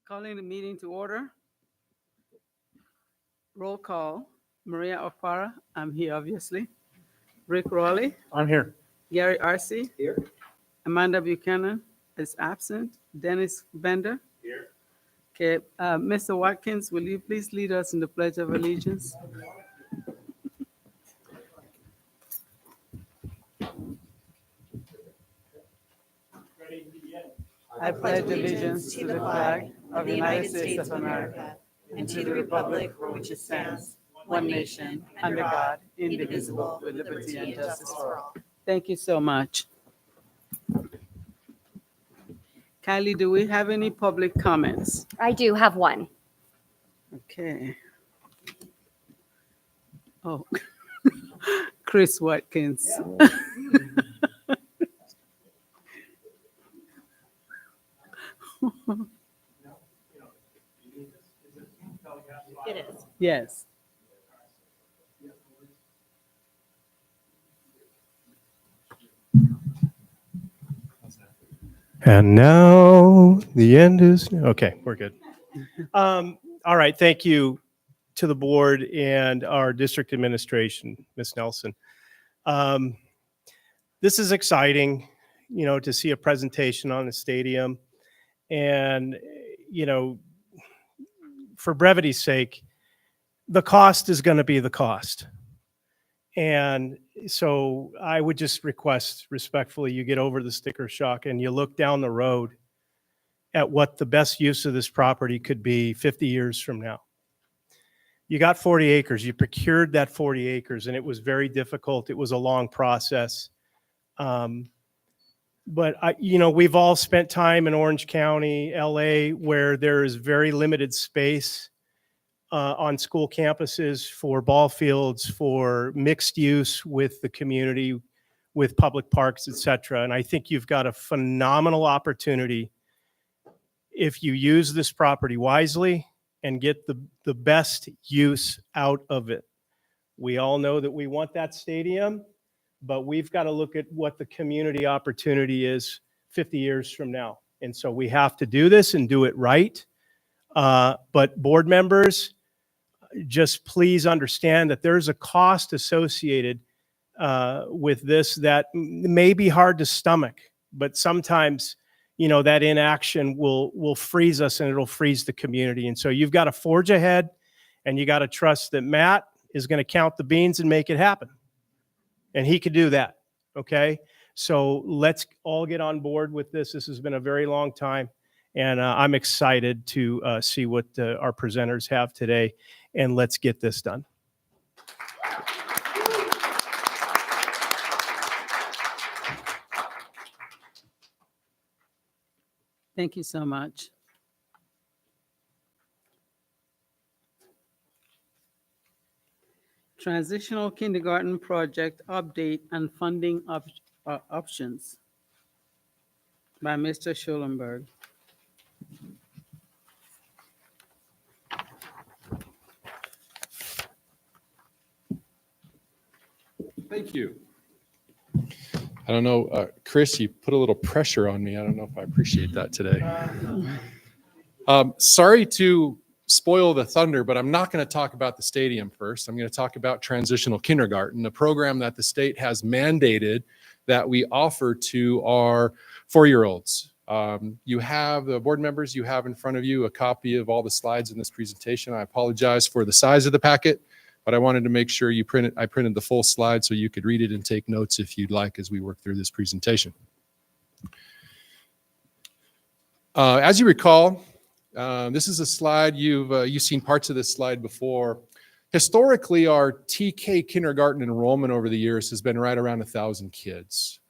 Calling the meeting to order. Roll call. Maria Opara, I'm here obviously. Rick Raleigh, I'm here. Gary Arce, Here. Amanda Buchanan is absent. Dennis Bender. Here. Okay, Mr. Watkins, will you please lead us in the Pledge of Allegiance? I pledge allegiance to the flag of the United States of America and to the republic for which it stands, one nation, under God, indivisible, with liberty and justice for all. Thank you so much. Kylie, do we have any public comments? I do have one. Okay. Oh, Chris Watkins. It is. Yes. And now the end is, okay, we're good. All right, thank you to the board and our district administration, Ms. Nelson. This is exciting, to see a presentation on the stadium. And, for brevity's sake, the cost is going to be the cost. And so I would just request respectfully, you get over the sticker shock and you look down the road at what the best use of this property could be 50 years from now. You got 40 acres, you procured that 40 acres, and it was very difficult. It was a long process. But we've all spent time in Orange County, LA, where there is very limited space on school campuses for ball fields, for mixed use with the community, with public parks, et cetera. And I think you've got a phenomenal opportunity if you use this property wisely and get the best use out of it. We all know that we want that stadium, but we've got to look at what the community opportunity is 50 years from now. And so we have to do this and do it right. But board members, just please understand that there's a cost associated with this that may be hard to stomach, but sometimes, that inaction will freeze us and it'll freeze the community. And so you've got to forge ahead and you got to trust that Matt is going to count the beans and make it happen. And he could do that. Okay. So let's all get on board with this. This has been a very long time. And I'm excited to see what our presenters have today. And let's get this done. Thank you so much. Transitional Kindergarten Project Update and Funding Options by Mr. Schulenberg. Thank you. I don't know, Chris, you put a little pressure on me. I don't know if I appreciate that today. Sorry to spoil the thunder, but I'm not going to talk about the stadium first. I'm going to talk about transitional kindergarten, a program that the state has mandated that we offer to our 4-year-olds. You have, the board members, you have in front of you a copy of all the slides in this presentation. I apologize for the size of the packet, but I wanted to make sure I printed the full slide so you could read it and take notes if you'd like as we work through this presentation. As you recall, this is a slide, you've seen parts of this slide before. Historically, our TK kindergarten enrollment over the years has been right around 1,000 kids.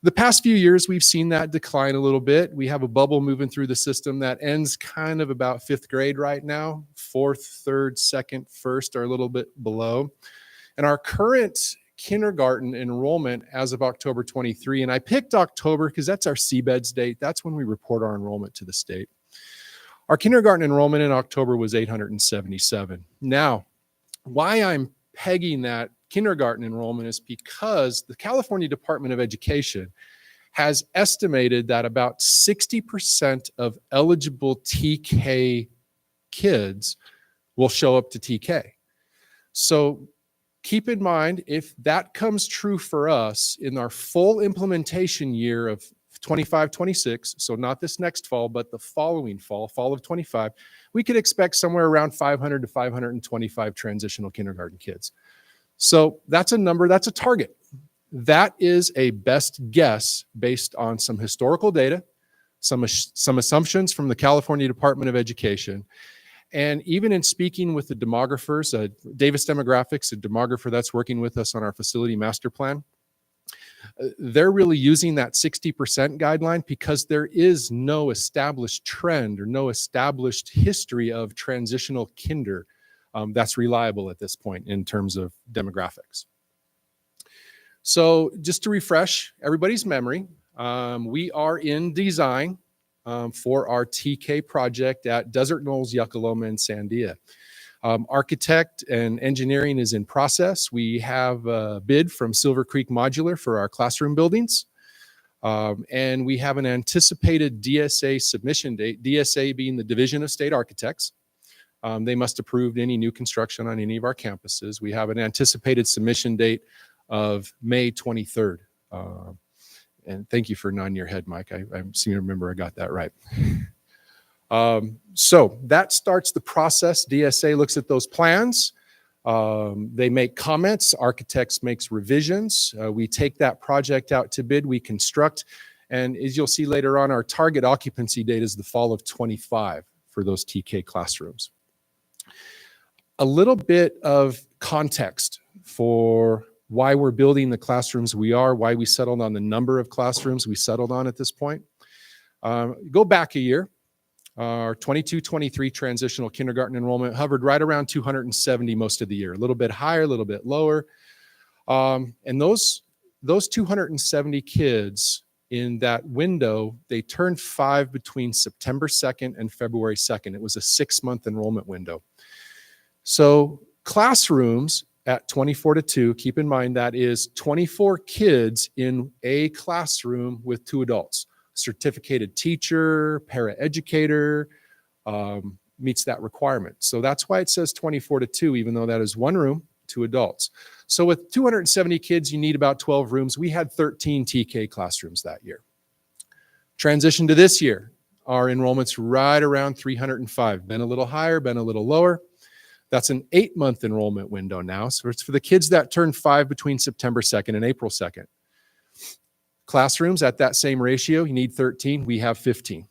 The past few years, we've seen that decline a little bit. We have a bubble moving through the system that ends kind of about 5th grade right now. 4th, 3rd, 2nd, 1st are a little bit below. And our current kindergarten enrollment as of October 23, and I picked October because that's our CBEDS date. That's when we report our enrollment to the state. Our kindergarten enrollment in October was 877. Now, why I'm pegging that kindergarten enrollment is because the California Department of Education has estimated that about 60% of eligible TK kids will show up to TK. So keep in mind, if that comes true for us in our full implementation year of 25-26, so not this next fall, but the following fall of 25, we could expect somewhere around 500 to 525 transitional kindergarten kids. So that's a number, that's a target. That is a best guess based on some historical data, some assumptions from the California Department of Education. And even in speaking with the demographers, Davis Demographics, a demographer that's working with us on our facility master plan, they're really using that 60% guideline because there is no established trend or no established history of transitional kinder that's reliable at this point in terms of demographics. So just to refresh everybody's memory, we are in design for our TK project at Desert Knolls, Yucca-Loma, and Sandia. Architect and engineering is in process. We have a bid from Silver Creek Modular for our classroom buildings. And we have an anticipated DSA submission date, DSA being the Division of State Architects. They must approve any new construction on any of our campuses. We have an anticipated submission date of May 23rd. And thank you for nodding your head, Mike. I seem to remember I got that right. So that starts the process. DSA looks at those plans. They make comments. Architects makes revisions. We take that project out to bid. We construct. And as you'll see later on, our target occupancy date is the fall of 25 for those TK classrooms. A little bit of context for why we're building the classrooms we are, why we settled on the number of classrooms we settled on at this point. Go back a year. Our 22-23 transitional kindergarten enrollment hovered right around 270 most of the year, a little bit higher, a little bit lower. And those 270 kids in that window, they turned 5 between September 2nd and February 2nd. It was a 6-month enrollment window. So classrooms at 24-2, keep in mind that is 24 kids in a classroom with 2 adults. Certificated teacher, paraeducator, meets that requirement. So that's why it says 24-2, even though that is 1 room, 2 adults. So with 270 kids, you need about 12 rooms. We had 13 TK classrooms that year. Transition to this year, our enrollment's right around 305, been a little higher, been a little lower. That's an 8-month enrollment window now. So it's for the kids that turned 5 between September 2nd and April 2nd. Classrooms at that same ratio, you need 13, we have 15.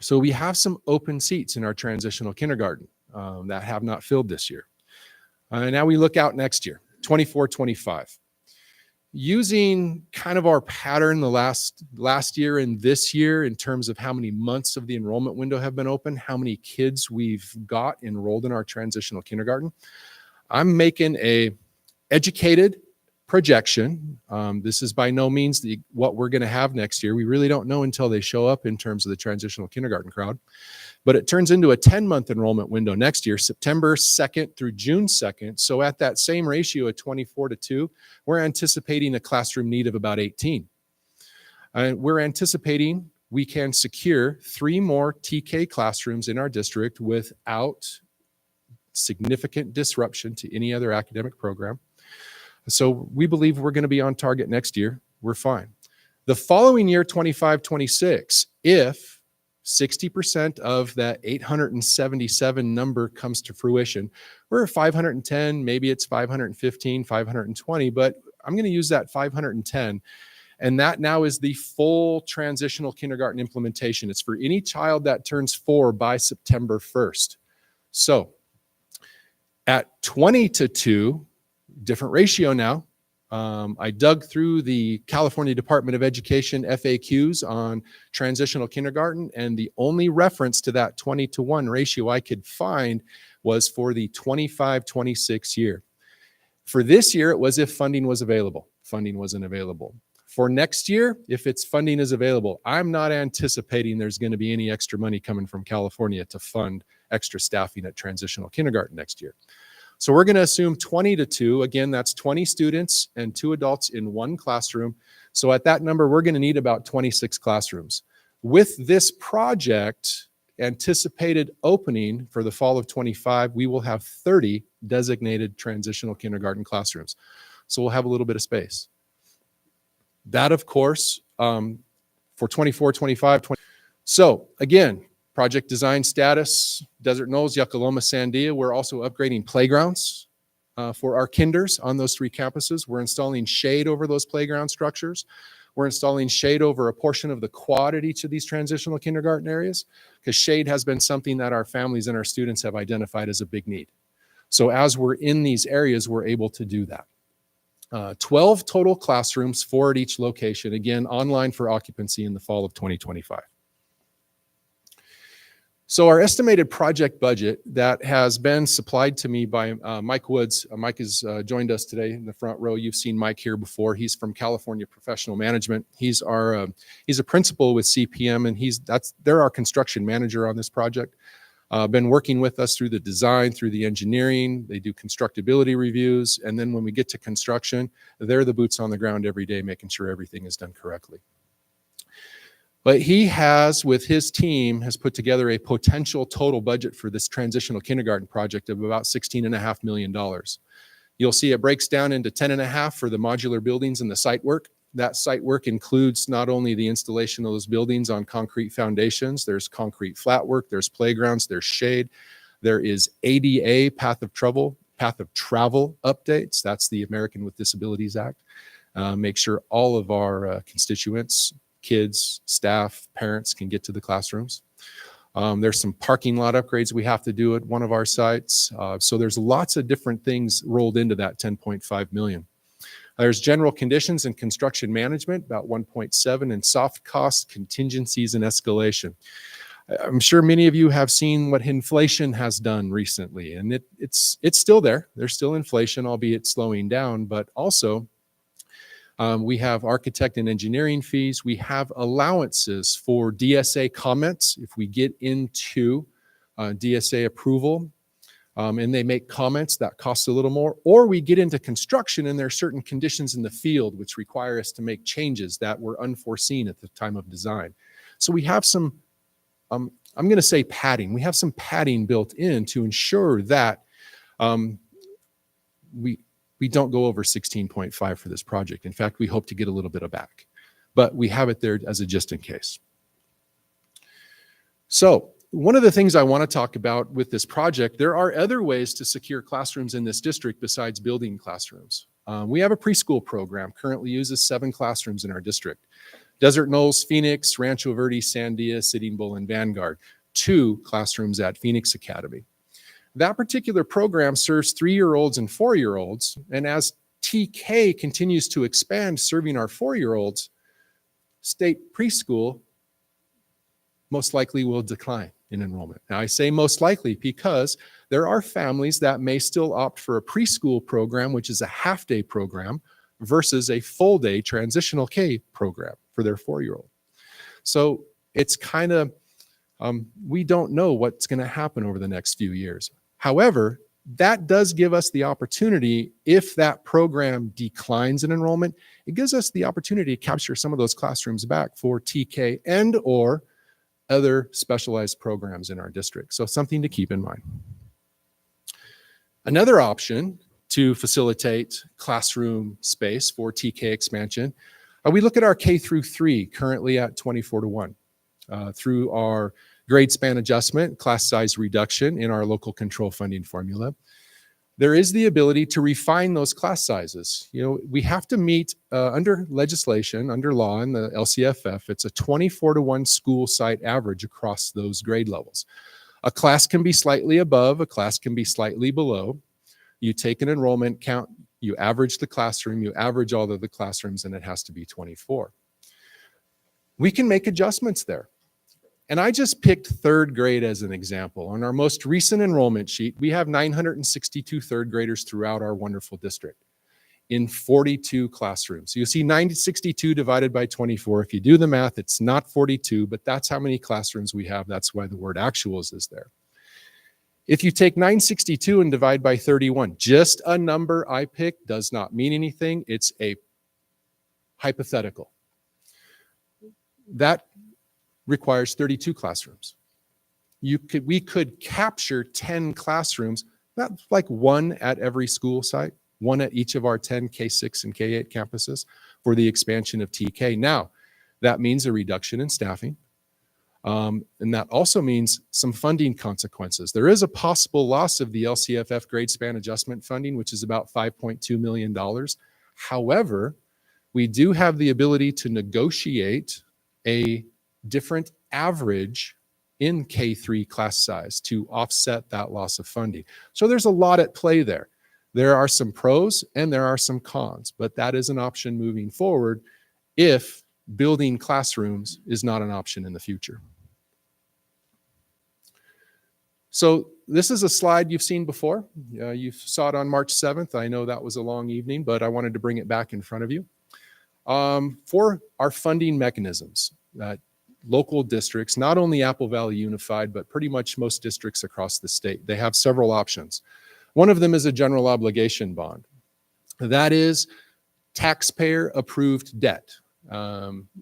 So we have some open seats in our transitional kindergarten that have not filled this year. Now we look out next year, 24-25. Using kind of our pattern the last year and this year in terms of how many months of the enrollment window have been open, how many kids we've got enrolled in our transitional kindergarten, I'm making a educated projection. This is by no means what we're going to have next year. We really don't know until they show up in terms of the transitional kindergarten crowd. But it turns into a 10-month enrollment window next year, September 2nd through June 2nd. So at that same ratio of 24-2, we're anticipating a classroom need of about 18. And we're anticipating we can secure 3 more TK classrooms in our district without significant disruption to any other academic program. So we believe we're going to be on target next year. We're fine. The following year, 25-26, if 60% of that 877 number comes to fruition, we're at 510, maybe it's 515, 520, but I'm going to use that 510. And that now is the full transitional kindergarten implementation. It's for any child that turns 4 by September 1st. So at 20-2, different ratio now. I dug through the California Department of Education FAQs on transitional kindergarten, and the only reference to that 20-1 ratio I could find was for the 25-26 year. For this year, it was if funding was available. Funding wasn't available. For next year, if its funding is available, I'm not anticipating there's going to be any extra money coming from California to fund extra staffing at transitional kindergarten next year. So we're going to assume 20 to 2. Again, that's 20 students and 2 adults in one classroom. So at that number, we're going to need about 26 classrooms. With this project anticipated opening for the fall of 25, we will have 30 designated transitional kindergarten classrooms. So we'll have a little bit of space. That, of course, for 24, 25, 20. So again, project design status, Desert Knolls, Yuckaloma, Sandia. We're also upgrading playgrounds for our kinders on those 3 campuses. We're installing shade over those playground structures. We're installing shade over a portion of the quad at each of these transitional kindergarten areas, because shade has been something that our families and our students have identified as a big need. So as we're in these areas, we're able to do that. 12 total classrooms, 4 at each location, again, online for occupancy in the fall of 2025. So our estimated project budget that has been supplied to me by Mike Woods. Mike has joined us today in the front row. You've seen Mike here before. He's from California Professional Management. He's a principal with CPM, and they're our construction manager on this project. Been working with us through the design, through the engineering. They do constructability reviews, and then when we get to construction, they're the boots on the ground every day, making sure everything is done correctly. But he has, with his team, has put together a potential total budget for this transitional kindergarten project of about $16.5 million. You'll see it breaks down into 10.5 for the modular buildings and the site work. That site work includes not only the installation of those buildings on concrete foundations, there's concrete flat work, there's playgrounds, there's shade, there is ADA, path of travel updates. That's the American with Disabilities Act. Make sure all of our constituents, kids, staff, parents can get to the classrooms. There's some parking lot upgrades we have to do at one of our sites. So there's lots of different things rolled into that 10.5 million. There's general conditions and construction management, about 1.7, and soft cost contingencies and escalation. I'm sure many of you have seen what inflation has done recently, and it's still there. There's still inflation, albeit slowing down, but also we have architect and engineering fees. We have allowances for DSA comments. If we get into DSA approval and they make comments, that costs a little more. Or we get into construction and there are certain conditions in the field which require us to make changes that were unforeseen at the time of design. So we have some, I'm going to say padding. We have some padding built in to ensure that we don't go over 16.5 for this project. In fact, we hope to get a little bit of back, but we have it there as a just in case. So one of the things I want to talk about with this project, there are other ways to secure classrooms in this district besides building classrooms. We have a preschool program, currently uses 7 classrooms in our district. Desert Knolls, Phoenix, Rancho Verde, Sandia, Sitting Bull, and Vanguard. 2 classrooms at Phoenix Academy. That particular program serves 3-year-olds and 4-year-olds, and as TK continues to expand serving our 4-year-olds, state preschool most likely will decline in enrollment. Now I say most likely because there are families that may still opt for a preschool program, which is a half-day program, versus a full-day transitional K program for their 4-year-old. So it's kind of, we don't know what's going to happen over the next few years. However, that does give us the opportunity, if that program declines in enrollment, it gives us the opportunity to capture some of those classrooms back for TK and or other specialized programs in our district. So something to keep in mind. Another option to facilitate classroom space for TK expansion, we look at our K through 3, currently at 24:1, through our grade span adjustment, class size reduction in our local control funding formula. There is the ability to refine those class sizes. You know, we have to meet under legislation, under law in the LCFF, it's a 24:1 school site average across those grade levels. A class can be slightly above, a class can be slightly below. You take an enrollment count, you average the classroom, you average all of the classrooms, and it has to be 24. We can make adjustments there. And I just picked 3rd grade as an example. On our most recent enrollment sheet, we have 962 3rd graders throughout our wonderful district in 42 classrooms. So you see 962 divided by 24. If you do the math, it's not 42, but that's how many classrooms we have. That's why the word actuals is there. If you take 962 and divide by 31, just a number I picked does not mean anything. It's a hypothetical. That requires 32 classrooms. We could capture 10 classrooms, not like one at every school site, one at each of our 10 K6 and K8 campuses for the expansion of TK. Now, that means a reduction in staffing. And that also means some funding consequences. There is a possible loss of the LCFF grade span adjustment funding, which is about $5.2 million. However, we do have the ability to negotiate a different average in K3 class size to offset that loss of funding. So there's a lot at play there. There are some pros and there are some cons, but that is an option moving forward if building classrooms is not an option in the future. So this is a slide you've seen before. You saw it on March 7th. I know that was a long evening, but I wanted to bring it back in front of you. For our funding mechanisms, local districts, not only Apple Valley Unified, but pretty much most districts across the state, they have several options. One of them is a general obligation bond. That is taxpayer approved debt.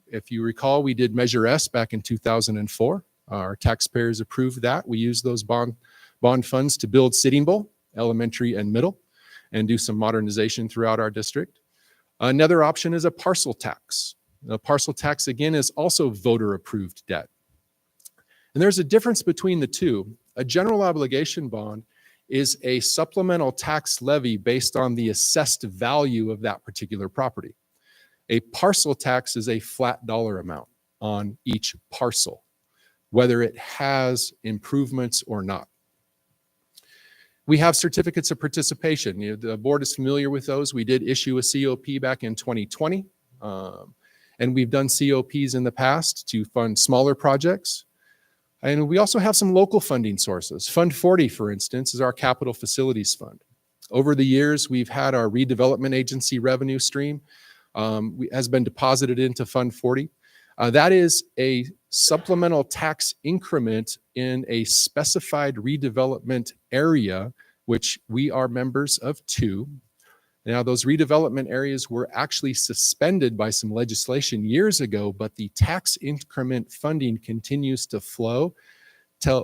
If you recall, we did Measure S back in 2004. Our taxpayers approved that. We used those bond funds to build Sitting Bull, elementary and middle, and do some modernization throughout our district. Another option is a parcel tax. A parcel tax, again, is also voter approved debt. And there's a difference between the two. A general obligation bond is a supplemental tax levy based on the assessed value of that particular property. A parcel tax is a flat dollar amount on each parcel, whether it has improvements or not. We have certificates of participation. The board is familiar with those. We did issue a COP back in 2020, and we've done COPs in the past to fund smaller projects. And we also have some local funding sources. Fund 40, for instance, is our capital facilities fund. Over the years, we've had our redevelopment agency revenue stream has been deposited into Fund 40. That is a supplemental tax increment in a specified redevelopment area, which we are members of 2. Now, those redevelopment areas were actually suspended by some legislation years ago, but the tax increment funding continues to flow.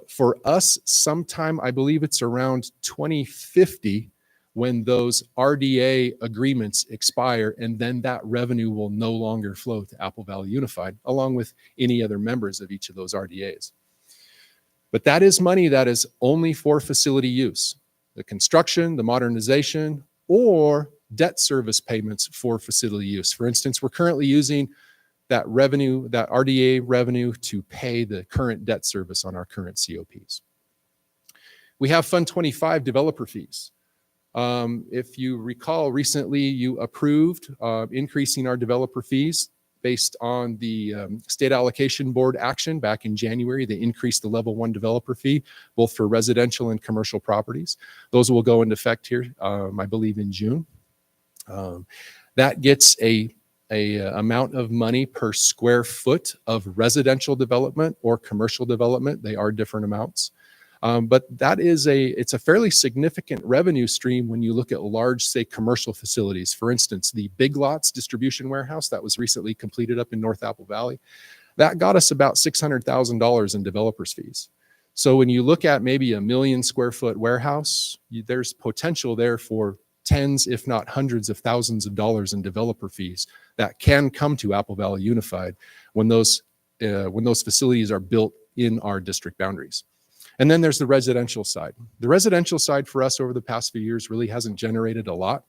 For us, sometime, I believe it's around 2050, when those RDA agreements expire, and then that revenue will no longer flow to Apple Valley Unified, along with any other members of each of those RDAs. But that is money that is only for facility use, the construction, the modernization, or debt service payments for facility use. For instance, we're currently using that revenue, that RDA revenue, to pay the current debt service on our current COPs. We have Fund 25 developer fees. If you recall, recently you approved increasing our developer fees based on the state allocation board action back in January. They increased the level 1 developer fee, both for residential and commercial properties. Those will go into effect here, I believe, in June. That gets a amount of money per square foot of residential development or commercial development. They are different amounts. But that is it's a fairly significant revenue stream when you look at large, say, commercial facilities. For instance, the Big Lots distribution warehouse that was recently completed up in North Apple Valley, that got us about $600,000 in developers fees. So when you look at maybe a 1 million square foot warehouse, there's potential there for tens, if not hundreds of thousands of dollars in developer fees that can come to Apple Valley Unified when those facilities are built in our district boundaries. And then there's the residential side. The residential side for us over the past few years really hasn't generated a lot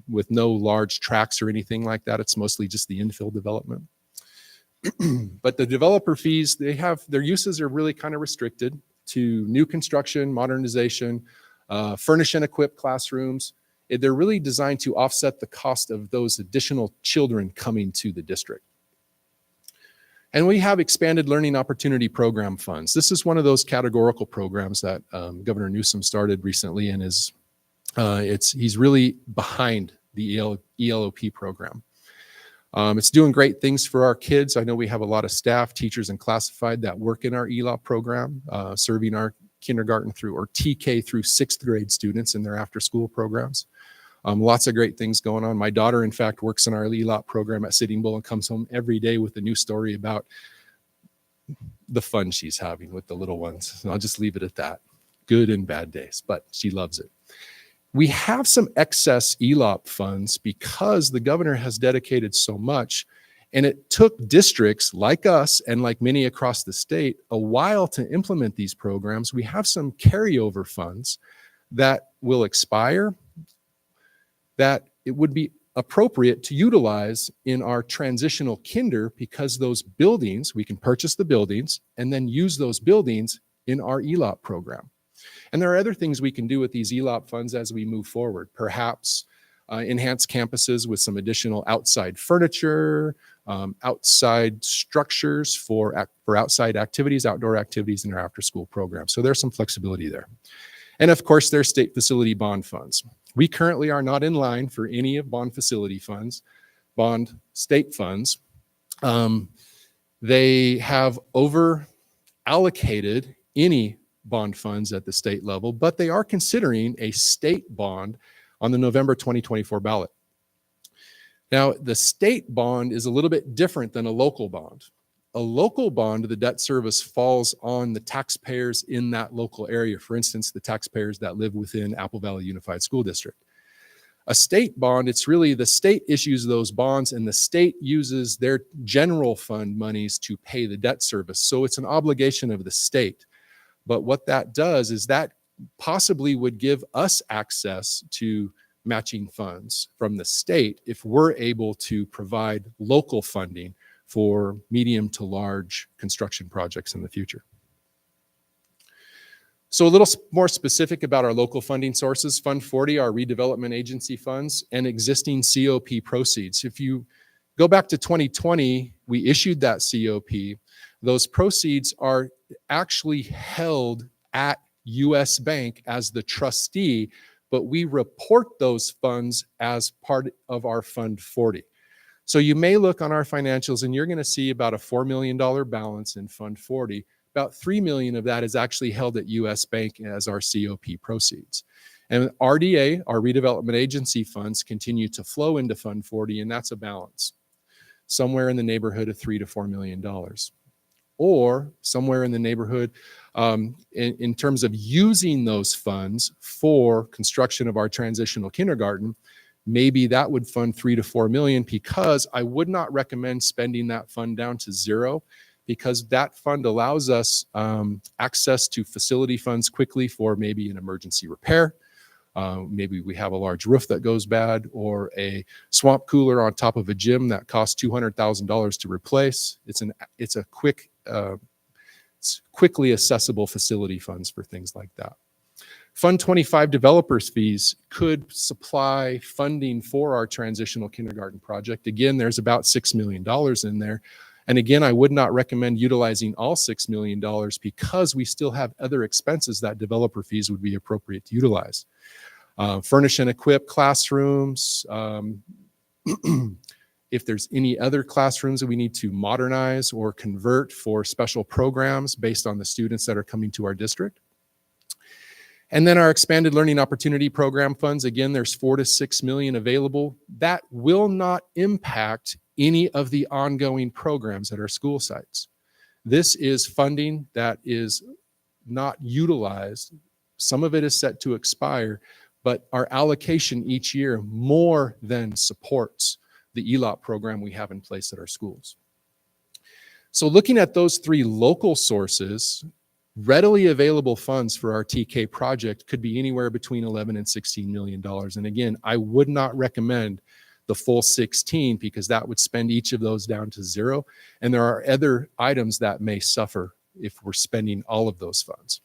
with no large tracts or anything like that. It's mostly just the infill development. But the developer fees, their uses are really kind of restricted to new construction, modernization, furnish and equip classrooms. They're really designed to offset the cost of those additional children coming to the district. And we have expanded learning opportunity program funds. This is one of those categorical programs that Governor Newsom started recently, and he's really behind the ELOP program. It's doing great things for our kids. I know we have a lot of staff, teachers, and classified that work in our ELOP program, serving our kindergarten through, or TK through 6th grade students in their after school programs. Lots of great things going on. My daughter, in fact, works in our ELOP program at Sitting Bull and comes home every day with a new story about the fun she's having with the little ones. And I'll just leave it at that. Good and bad days, but she loves it. We have some excess ELOP funds because the governor has dedicated so much, and it took districts like us and like many across the state a while to implement these programs. We have some carryover funds that will expire that it would be appropriate to utilize in our transitional kinder, because those buildings, we can purchase the buildings and then use those buildings in our ELOP program. And there are other things we can do with these ELOP funds as we move forward. Perhaps enhance campuses with some additional outside furniture, outside structures for outside activities, outdoor activities in our after school program. So there's some flexibility there. And of course, there's state facility bond funds. We currently are not in line for any of bond facility funds, bond state funds. They have over allocated any bond funds at the state level, but they are considering a state bond on the November 2024 ballot. Now, the state bond is a little bit different than a local bond. A local bond, the debt service falls on the taxpayers in that local area. For instance, the taxpayers that live within Apple Valley Unified School District. A state bond, it's really the state issues those bonds and the state uses their general fund monies to pay the debt service. So it's an obligation of the state. But what that does is that possibly would give us access to matching funds from the state if we're able to provide local funding for medium to large construction projects in the future. So a little more specific about our local funding sources. Fund 40, our redevelopment agency funds, and existing COP proceeds. If you go back to 2020, we issued that COP. Those proceeds are actually held at US Bank as the trustee, but we report those funds as part of our Fund 40. So you may look on our financials and you're going to see about a $4 million balance in Fund 40. About $3 million of that is actually held at US Bank as our COP proceeds. And RDA, our redevelopment agency funds, continue to flow into Fund 40, and that's a balance, somewhere in the neighborhood of $3 to $4 million. Or somewhere in the neighborhood in terms of using those funds for construction of our transitional kindergarten, maybe that would fund $3 to $4 million, because I would not recommend spending that fund down to zero, because that fund allows us access to facility funds quickly for maybe an emergency repair. Maybe we have a large roof that goes bad, or a swamp cooler on top of a gym that costs $200,000 to replace. It's a quickly accessible facility funds for things like that. Fund 25 developers fees could supply funding for our transitional kindergarten project. Again, there's about $6 million in there. And again, I would not recommend utilizing all $6 million, because we still have other expenses that developer fees would be appropriate to utilize. Furnish and equip classrooms. If there's any other classrooms that we need to modernize or convert for special programs based on the students that are coming to our district. And then our expanded learning opportunity program funds, again, there's $4 to $6 million available. That will not impact any of the ongoing programs at our school sites. This is funding that is not utilized. Some of it is set to expire, but our allocation each year more than supports the ELOP program we have in place at our schools. So looking at those three local sources, readily available funds for our TK project could be anywhere between $11 and $16 million. And again, I would not recommend the full 16, because that would spend each of those down to zero. And there are other items that may suffer if we're spending all of those funds.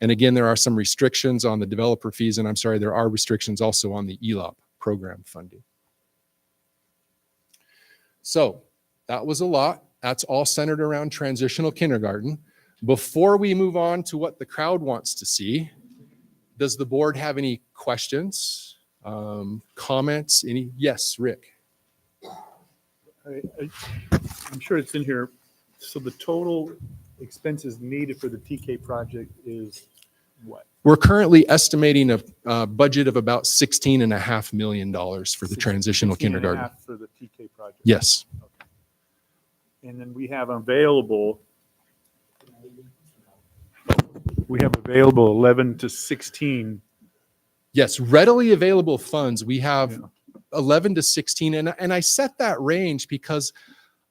And again, there are some restrictions on the developer fees, and I'm sorry, there are restrictions also on the ELOP program funding. So that was a lot. That's all centered around transitional kindergarten. Before we move on to what the crowd wants to see, does the board have any questions, comments? Yes, Rick. I'm sure it's in here. So the total expenses needed for the TK project is what? We're currently estimating a budget of about $16.5 million for the transitional 16 and a kindergarten. half for the TK project. Yes. And then we have available 11 to 16. Yes, readily available funds. We have Yeah. 11 to 16. And I set that range because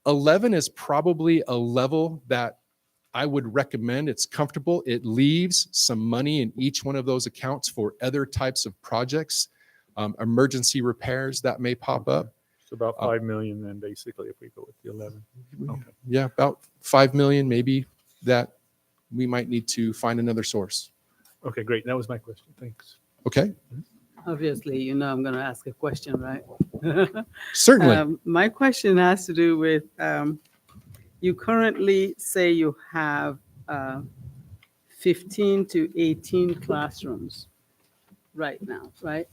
11 is probably a level that I would recommend. It's comfortable. It leaves some money in each one of those accounts for other types of projects, emergency repairs that may pop up. It's about 5 million then, basically, if we go with the 11. Okay. Yeah, about 5 million maybe that we might need to find another source. Okay, great. That was my question. Thanks. Okay, Obviously, you know I'm going to ask a question, right? certainly. My question has to do with, you currently say you have 15 to 18 classrooms right now, right?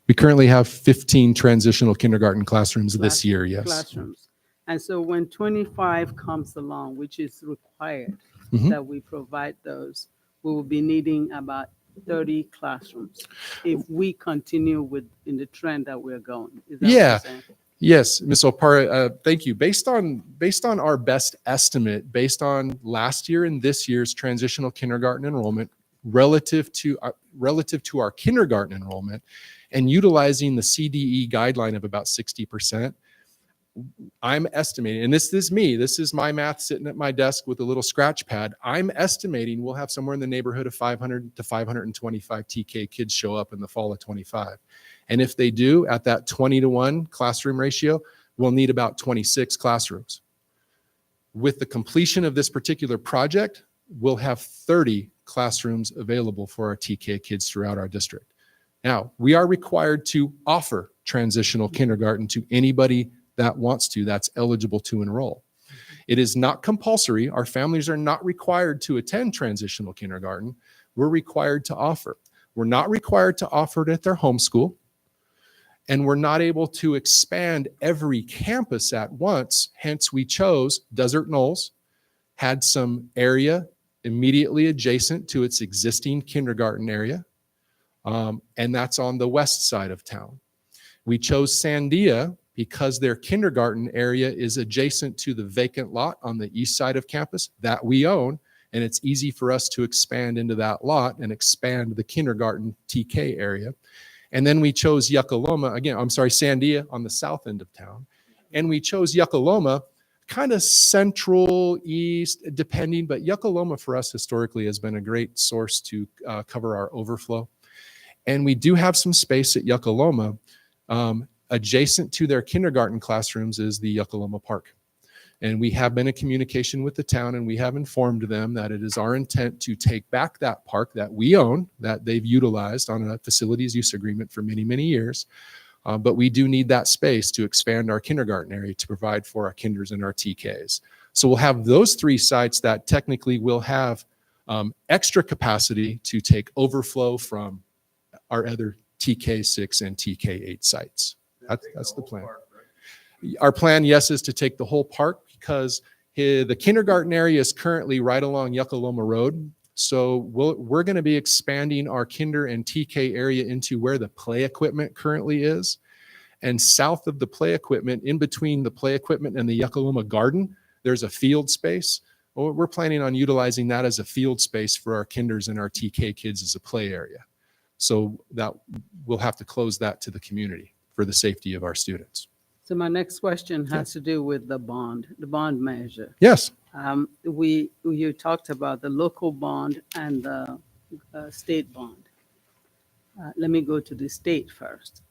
We currently have 15 transitional kindergarten classrooms this year, yes. Classrooms. And so when 25 comes along, which is required Mhm. that we provide those, we will be needing about 30 classrooms if we continue in the trend that we're going. Is that what Yeah. you're saying? Yes, Ms. Opara, thank you. Based on our best estimate, based on last year and this year's transitional kindergarten enrollment relative to our kindergarten enrollment, and utilizing the CDE guideline of about 60%, I'm estimating, and this is me, this is my math sitting at my desk with a little scratch pad. I'm estimating we'll have somewhere in the neighborhood of 500 to 525 TK kids show up in the fall of 25. And if they do, at that 20-to-1 classroom ratio, we'll need about 26 classrooms. With the completion of this particular project, we'll have 30 classrooms available for our TK kids throughout our district. Now, we are required to offer transitional kindergarten to anybody that wants to, that's eligible to enroll. It is not compulsory. Our families are not required to attend transitional kindergarten. We're required to offer. We're not required to offer it at their home school. And we're not able to expand every campus at once. Hence, we chose Desert Knolls, had some area immediately adjacent to its existing kindergarten area. And that's on the west side of town. We chose Sandia because their kindergarten area is adjacent to the vacant lot on the east side of campus that we own. And it's easy for us to expand into that lot and expand the kindergarten TK area. And then we chose Sandia on the south end of town. And we chose Yuckaloma, kind of central, east, depending, but Yuckaloma for us historically has been a great source to cover our overflow. And we do have some space at Yuckaloma. Adjacent to their kindergarten classrooms is the Yuckaloma Park. And we have been in communication with the town, and we have informed them that it is our intent to take back that park that we own, that they've utilized on a facilities use agreement for many, many years. But we do need that space to expand our kindergarten area to provide for our kinders and our TKs. So we'll have those 3 sites that technically will have extra capacity to take overflow from our other TK6 and TK8 sites. That's the plan. Our plan, yes, is to take the whole park because the kindergarten area is currently right along Yuckaloma Road. So we're going to be expanding our kinder and TK area into where the play equipment currently is. And south of the play equipment, in between the play equipment and the Yuckaloma Garden, there's a field space. Well, we're planning on utilizing that as a field space for our kinders and our TK kids as a play area. So that we'll have to close that to the community for the safety of our students. So my next question has to do with the bond measure. Yes. You talked about the local bond and the state bond. Let me go to the state first.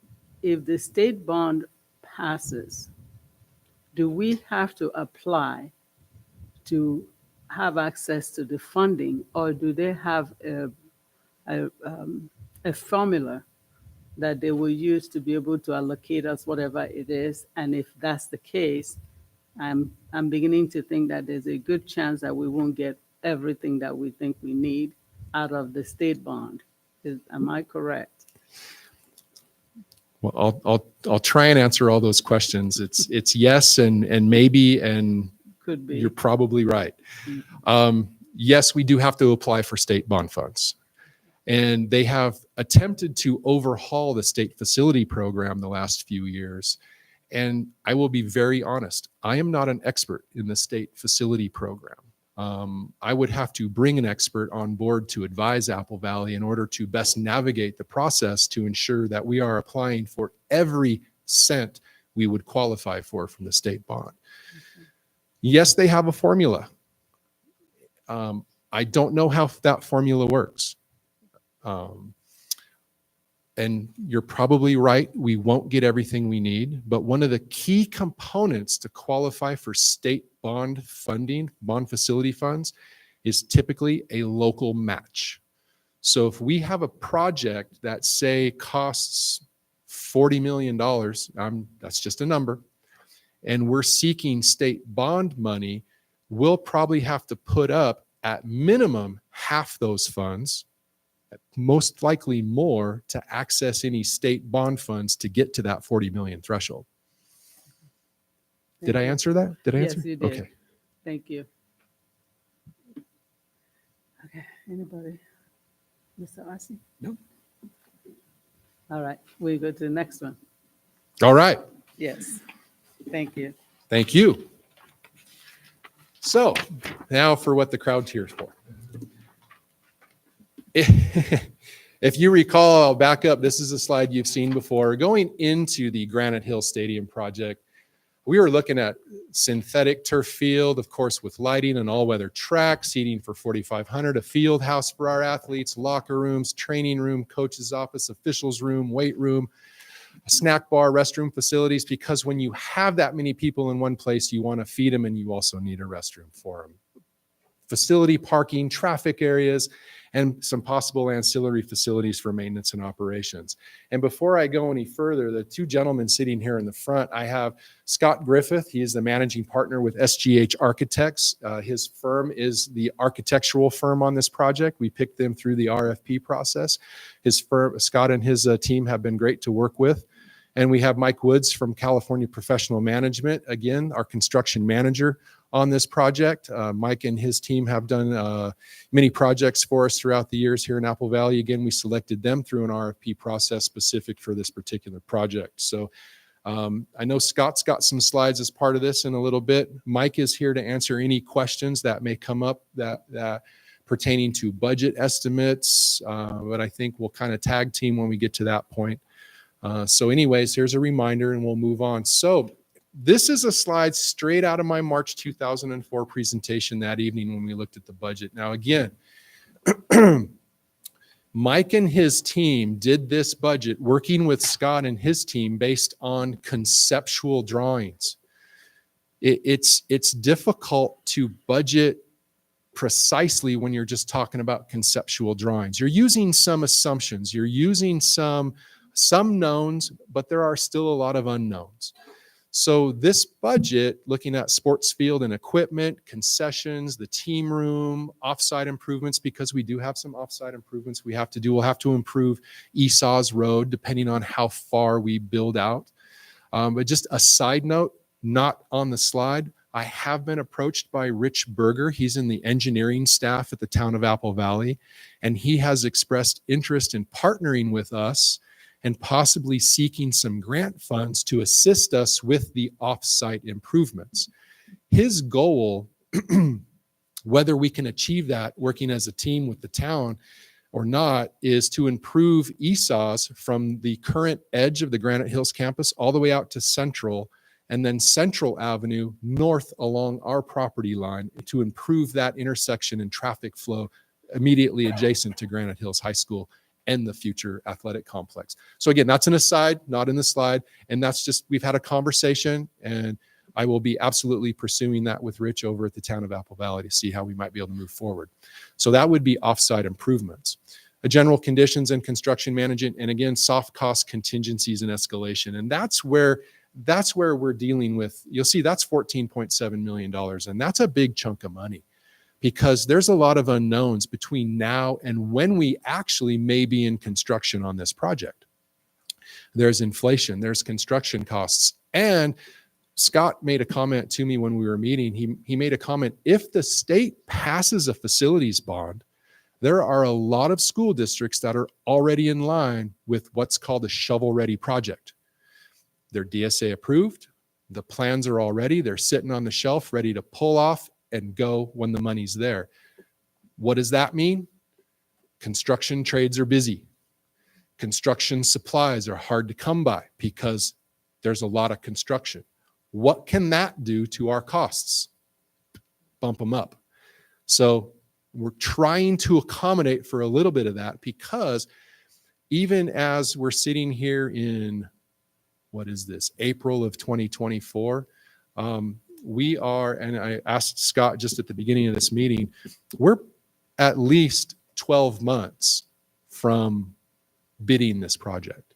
If the state bond passes, do we have to apply to have access to the funding, or do they have a formula that they will use to be able to allocate us whatever it is? And if that's the case, I'm beginning to think that there's a good chance that we won't get everything that we think we need out of the state bond. Am I correct? Well, I'll try and answer all those questions. It's yes and maybe, and Could be. you're probably right. yes, we do have to apply for state bond funds. And they have attempted to overhaul the state facility program the last few years. And I will be very honest, I am not an expert in the state facility program. I would have to bring an expert on board to advise Apple Valley in order to best navigate the process to ensure that we are applying for every cent we would qualify for from the state bond. Yes, they have a formula. I don't know how that formula works. And you're probably right, we won't get everything we need, but one of the key components to qualify for state bond funding, bond facility funds, is typically a local match. So if we have a project that, say, costs $40 million, that's just a number, and we're seeking state bond money, we'll probably have to put up at minimum half those funds, most likely more, to access any state bond funds to get to that 40 million threshold. Did I answer that? Did I answer? Yes, you did. Okay. Thank you. Okay, anybody? Mr. Arce? No. All right, we go to the next one. All right. Yes, thank you. Thank you. So now for what the crowd cheers for. If you recall, I'll back up. This is a slide you've seen before. Going into the Granite Hill Stadium project, we were looking at synthetic turf field, of course, with lighting and all-weather track, seating for 4,500, a field house for our athletes, locker rooms, training room, coach's office, officials room, weight room, a snack bar, restroom facilities, because when you have that many people in one place, you want to feed them and you also need a restroom for them. Facility parking, traffic areas, and some possible ancillary facilities for maintenance and operations. And before I go any further, the two gentlemen sitting here in the front, I have Scott Griffith. He is the managing partner with SGH Architects. His firm is the architectural firm on this project. We picked them through the RFP process. His firm, Scott and his team have been great to work with. And we have Mike Woods from California Professional Management, again, our construction manager on this project. Mike and his team have done many projects for us throughout the years here in Apple Valley. Again, we selected them through an RFP process specific for this particular project. So I know Scott's got some slides as part of this in a little bit. Mike is here to answer any questions that may come up that pertaining to budget estimates, but I think we'll kind of tag team when we get to that point. So anyways, here's a reminder and we'll move on. So this is a slide straight out of my March 2004 presentation that evening when we looked at the budget. Now, again, Mike and his team did this budget working with Scott and his team based on conceptual drawings. It's difficult to budget precisely when you're just talking about conceptual drawings. You're using some assumptions, you're using some knowns, but there are still a lot of unknowns. So this budget, looking at sports field and equipment, concessions, the team room, offsite improvements, because we do have some offsite improvements we have to do. We'll have to improve Esau's Road depending on how far we build out. But just a side note, not on the slide, I have been approached by Rich Berger. He's in the engineering staff at the town of Apple Valley, and he has expressed interest in partnering with us and possibly seeking some grant funds to assist us with the off-site improvements. His goal, whether we can achieve that working as a team with the town or not, is to improve Esau's from the current edge of the Granite Hills campus all the way out to Central, and then Central Avenue north along our property line to improve that intersection and traffic flow immediately adjacent to Granite Hills High School and the future athletic complex. So again, that's an aside, not in the slide. And that's just, we've had a conversation and I will be absolutely pursuing that with Rich over at the town of Apple Valley to see how we might be able to move forward. So that would be offsite improvements. General conditions and construction management, and again, soft cost contingencies and escalation. And that's where we're dealing with, you'll see that's $14.7 million. And that's a big chunk of money, because there's a lot of unknowns between now and when we actually may be in construction on this project. There's inflation, there's construction costs, and Scott made a comment to me when we were meeting. He made a comment, if the state passes a facilities bond, there are a lot of school districts that are already in line with what's called a shovel-ready project. They're DSA approved. The plans are all ready. They're sitting on the shelf ready to pull off and go when the money's there. What does that mean? Construction trades are busy. Construction supplies are hard to come by because there's a lot of construction. What can that do to our costs? Bump them up. So we're trying to accommodate for a little bit of that, because even as we're sitting here in, what is this, April of 2024, we are, and I asked Scott just at the beginning of this meeting, we're at least 12 months from bidding this project.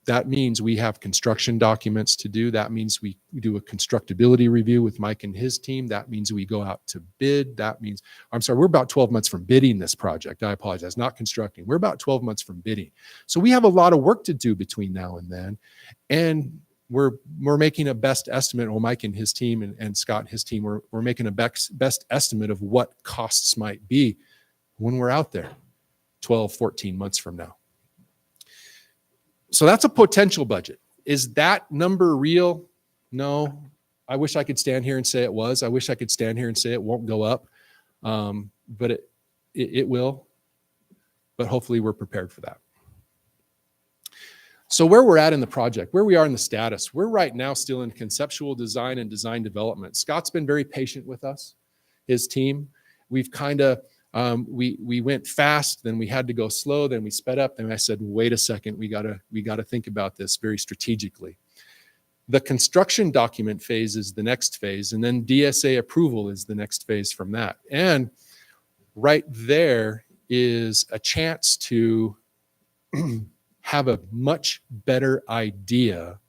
That means we have construction documents to do. That means we do a constructability review with Mike and his team. That means we go out to bid. That means, I'm sorry, we're about 12 months from bidding this project. I apologize, not constructing. We're about 12 months from bidding. So we have a lot of work to do between now and then. And we're making a best estimate, or Mike and his team and Scott and his team, we're making a best estimate of what costs might be when we're out there 12, 14 months from now. So that's a potential budget. Is that number real? No. I wish I could stand here and say it was. I wish I could stand here and say it won't go up. But it will. But hopefully we're prepared for that. So where we're at in the project, where we are in the status, we're right now still in conceptual design and design development. Scott's been very patient with us, his team. We've kind of, we went fast, then we had to go slow, then we sped up. Then I said, wait a second, we gotta think about this very strategically. The construction document phase is the next phase, and then DSA approval is the next phase from that. And right there is a chance to have a much better idea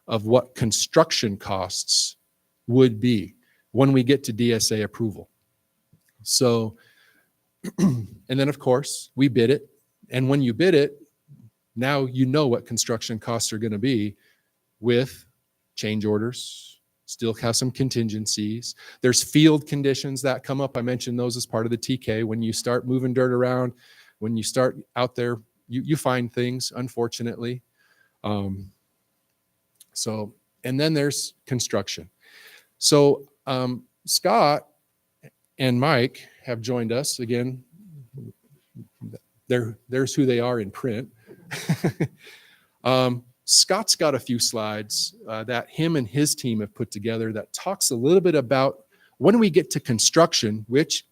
of what construction costs would be when we get to DSA approval. So, and then of course we bid it. And when you bid it, now you know what construction costs are going to be with change orders, still have some contingencies. There's field conditions that come up. I mentioned those as part of the TK. When you start moving dirt around, when you start out there, you find things, unfortunately. So, and then there's construction. So Scott and Mike have joined us again. There's who they are in print. Scott's got a few slides that him and his team have put together that talks a little bit about when we get to construction, which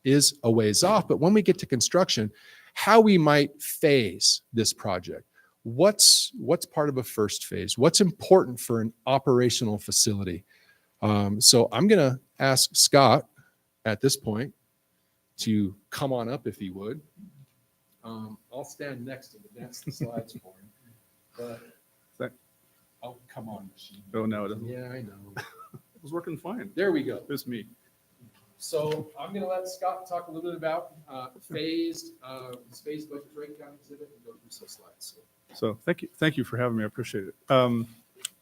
is a ways off, but when we get to construction, how we might phase this project. What's part of a first phase? What's important for an operational facility? So I'm going to ask Scott at this point to come on up if he would. I'll stand next to advance the slides for him. But oh, come on, machine. Oh, no, it doesn't. Yeah, I know. It was working fine. There we go. It's me. So I'm going to let Scott talk a little bit about phased budget breakdown exhibit and go through some slides. So thank you for having me. I appreciate it.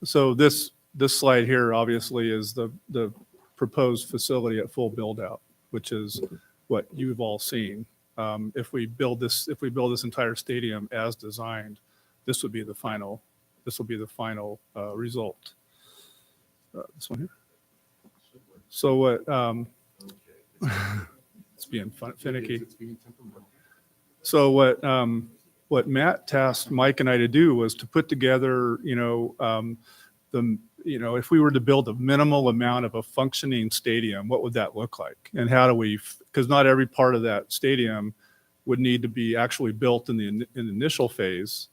So this slide here obviously is the proposed facility at full build out, which is what you've all seen. If we build this entire stadium as designed, this will be the final result. This one here. So what? It's being finicky. So what Matt tasked Mike and I to do was to put together, if we were to build a minimal amount of a functioning stadium, what would that look like? And how do we, because not every part of that stadium would need to be actually built in the initial phase.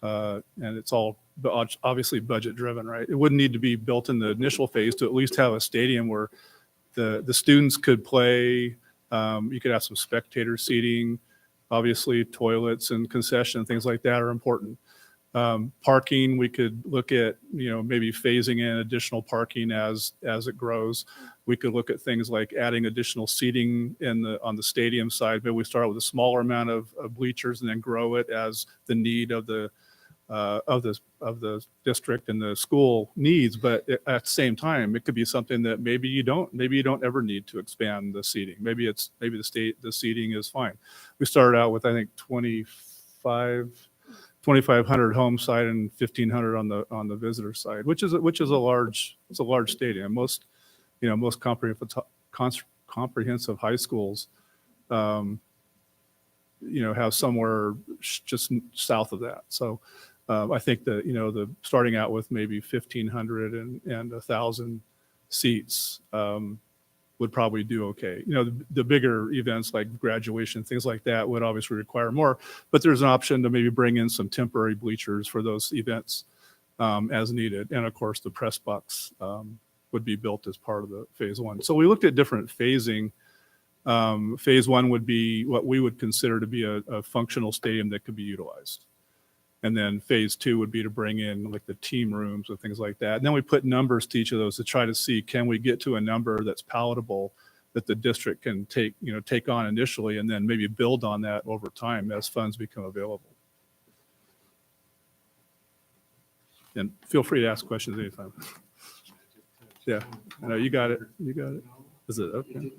And it's all obviously budget driven, right? It wouldn't need to be built in the initial phase to at least have a stadium where the students could play. You could have some spectator seating. Obviously, toilets and concession and things like that are important. Parking, we could look at, maybe phasing in additional parking as it grows. We could look at things like adding additional seating on the stadium side. Maybe we start with a smaller amount of bleachers and then grow it as the need of the of the district and the school needs, but at the same time, it could be something that maybe you don't ever need to expand the seating. Maybe the seating is fine. We started out with, I think, 2,500 home side and 1,500 on the visitor side, which is a large stadium. Most comprehensive high schools, have somewhere just south of that. So I think that, the starting out with maybe 1,500 and 1,000 seats would probably do okay. The bigger events like graduation, things like that would obviously require more, but there's an option to maybe bring in some temporary bleachers for those events as needed. And of course, the press box would be built as part of the phase one. So we looked at different phasing. Phase one would be what we would consider to be a functional stadium that could be utilized. And then phase two would be to bring in like the team rooms and things like that. And then we put numbers to each of those to try to see, can we get to a number that's palatable that the district can take on initially, and then maybe build on that over time as funds become available. And feel free to ask questions anytime. Yeah, I know you got it. You got it. Is it okay?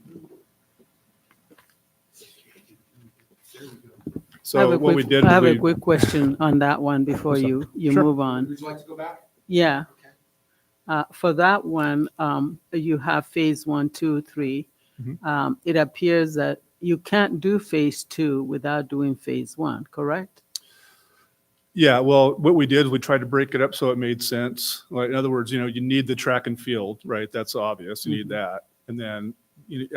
I have So a what we quick- did, I have a we, quick question on that one before you Sure. move on. Would you like to go back? Yeah. For that one, you have phase 1, 2, 3. Mhm. It appears that you can't do phase 2 without doing phase 1, correct? yeah, well, what we did is we tried to break it up so it made sense. Like, in other words, you need the track and field, right? That's obvious. You need that. And then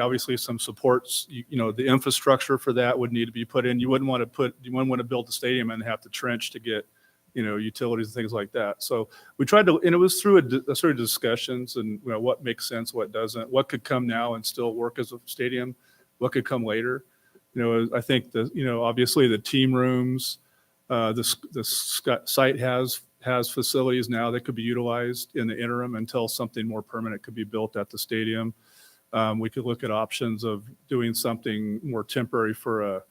obviously some supports, the infrastructure for that would need to be put in. You wouldn't want to build a stadium and have to trench to get, utilities and things like that. So we tried to, and it was through a sort of discussions and what makes sense, what doesn't, what could come now and still work as a stadium, what could come later. I think obviously the team rooms, the site has facilities now that could be utilized in the interim until something more permanent could be built at the stadium. We could look at options of doing something more temporary for a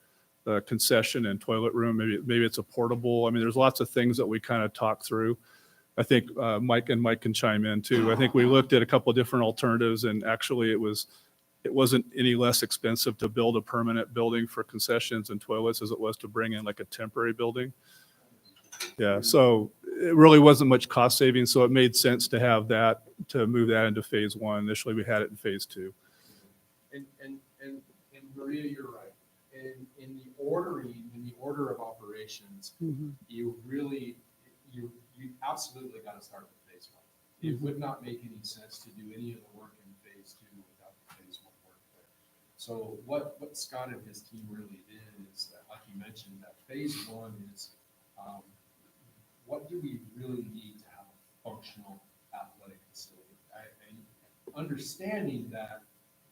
concession and toilet room. Maybe it's a portable. I mean, there's lots of things that we kind of talked through. I think Mike can chime in too. I think we looked at a couple of different alternatives, and actually it wasn't any less expensive to build a permanent building for concessions and toilets as it was to bring in like a temporary building. Yeah, so it really wasn't much cost savings, so it made sense to have that, to move that into phase one. Initially, we had it in phase two. And Maria, you're right. In the order of operations, you absolutely got to start with phase one. It would not make any sense to do any of the work in phase two without the phase one work there. So what Scott and his team really did is that, like you mentioned, that phase one is what do we really need to have a functional athletic facility? And understanding that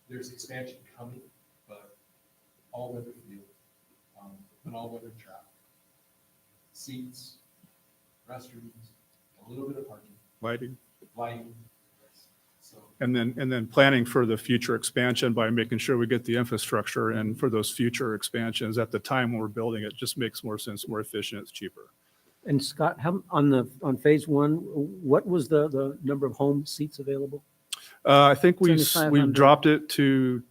there's expansion coming, but all weather field, an all weather track, seats, restrooms, a little bit of parking, Lighting. So And then planning for the future expansion by making sure we get the infrastructure, and for those future expansions at the time when we're building it, just makes more sense, more efficient, it's cheaper. And Scott, on phase one, what was the number of home seats available? I think we 7,500. dropped it to,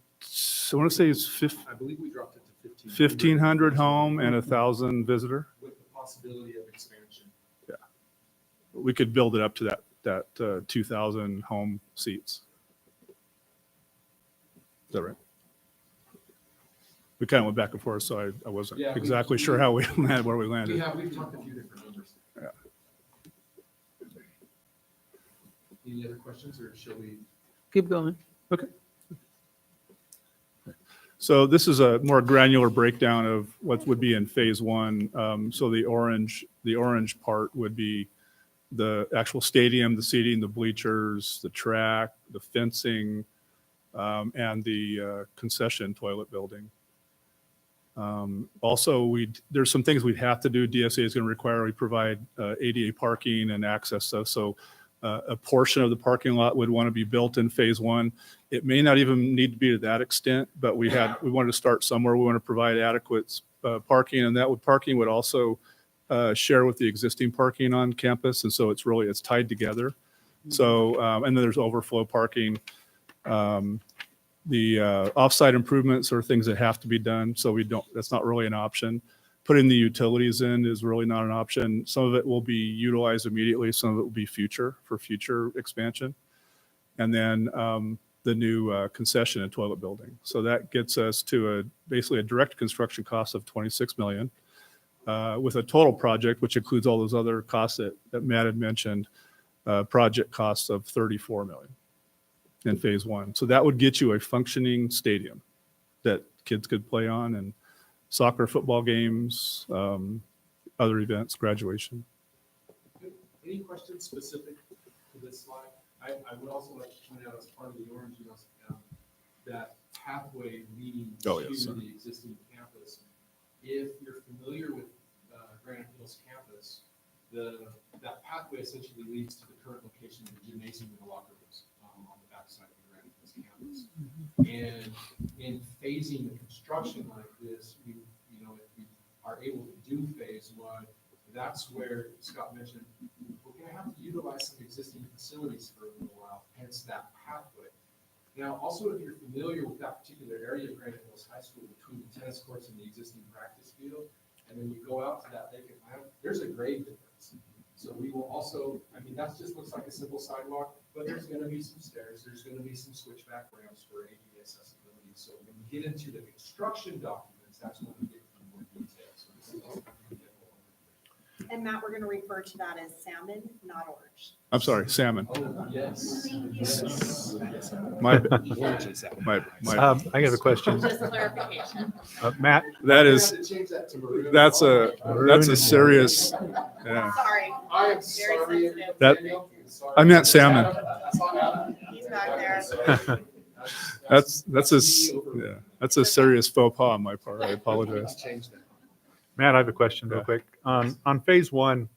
I want to say it's I believe we dropped it to 1,500 home and 1,000 visitor. with the possibility of expansion. We could build it up to that 2,000 home seats. Is that right? We kind of went back and forth, so I wasn't Yeah, exactly sure how we landed, where we landed. We've talked a few different numbers. Yeah. Any other questions, or shall we? Keep going. Okay. So this is a more granular breakdown of what would be in phase one. So the orange part would be the actual stadium, the seating, the bleachers, the track, the fencing, and the concession toilet building. Also, there's some things we'd have to do. DSA is going to require we provide ADA parking and access stuff. So a portion of the parking lot would want to be built in phase one. It may not even need to be to that extent, but we wanted to start somewhere. We want to provide adequate parking, and parking would also share with the existing parking on campus, and so it's tied together. So, and then there's overflow parking. The offsite improvements are things that have to be done, so that's not really an option. Putting the utilities in is really not an option. Some of it will be utilized immediately, some of it will be for future expansion. And then the new concession and toilet building. So that gets us to basically a direct construction cost of $26 million. With a total project, which includes all those other costs that Matt had mentioned, project costs of $34 million in phase one. So that would get you a functioning stadium that kids could play on, and soccer, football games, other events, graduation. Any questions specific to this slide? I would also like to point out as part of the orange, that pathway leading Oh, to yes. the existing campus. If you're familiar with Granite Hills campus, that pathway essentially leads to the current location of the gymnasium and the locker rooms on the backside of the Granite Hills campus. And in phasing the construction like this, if we are able to do phase one, that's where Scott mentioned we're going to have to utilize some existing facilities for a little while, hence that pathway. Now, also, if you're familiar with that particular area of Granite Hills High School between the tennis courts and the existing practice field, and then you go out to that vacant land, there's a grade difference. So we will also, that just looks like a simple sidewalk, but there's going to be some stairs, there's going to be some switchback ramps for ADA accessibility. So when we get into the construction documents, that's when we get into more detail. So this is also going to get a little. And Matt, we're going to refer to that as salmon, not orange. I'm sorry, salmon. Oh, yes. My I got a question. Just clarification. Matt, that's a serious, yeah. Sorry. I am Very sorry. sensitive. That- Daniel. Sorry. I meant salmon. He's back there. That's a serious faux pas on my part. I apologize. Change that. Matt, I have a question real Yeah. quick. On phase one,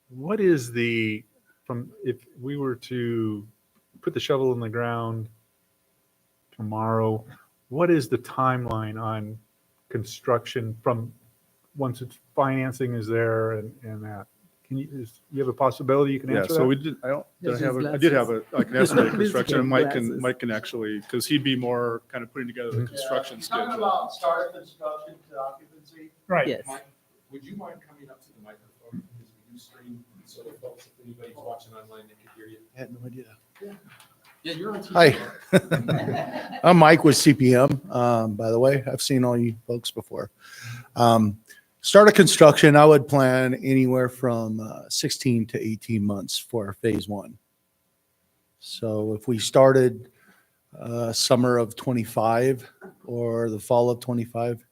what is if we were to put the shovel in the ground tomorrow, what is the timeline on construction from once it's financing is there and that? You have a possibility you can Yeah, answer so that? we did, Yes, I did have like an estimated His construction, and Mike glasses. can actually, because he'd be more kind of putting together the construction Talking schedule. about start construction to occupancy. Right. Yes. Mike, would you mind coming up to the microphone because we do stream, so that folks, if anybody's watching online, they can hear you. I had no idea. Yeah, you're on TV. Hi. I'm Mike with CPM, by the way. I've seen all you folks before. Start of construction, I would plan anywhere from 16 to 18 months for phase one. So if we started summer of 25 or the fall of 25,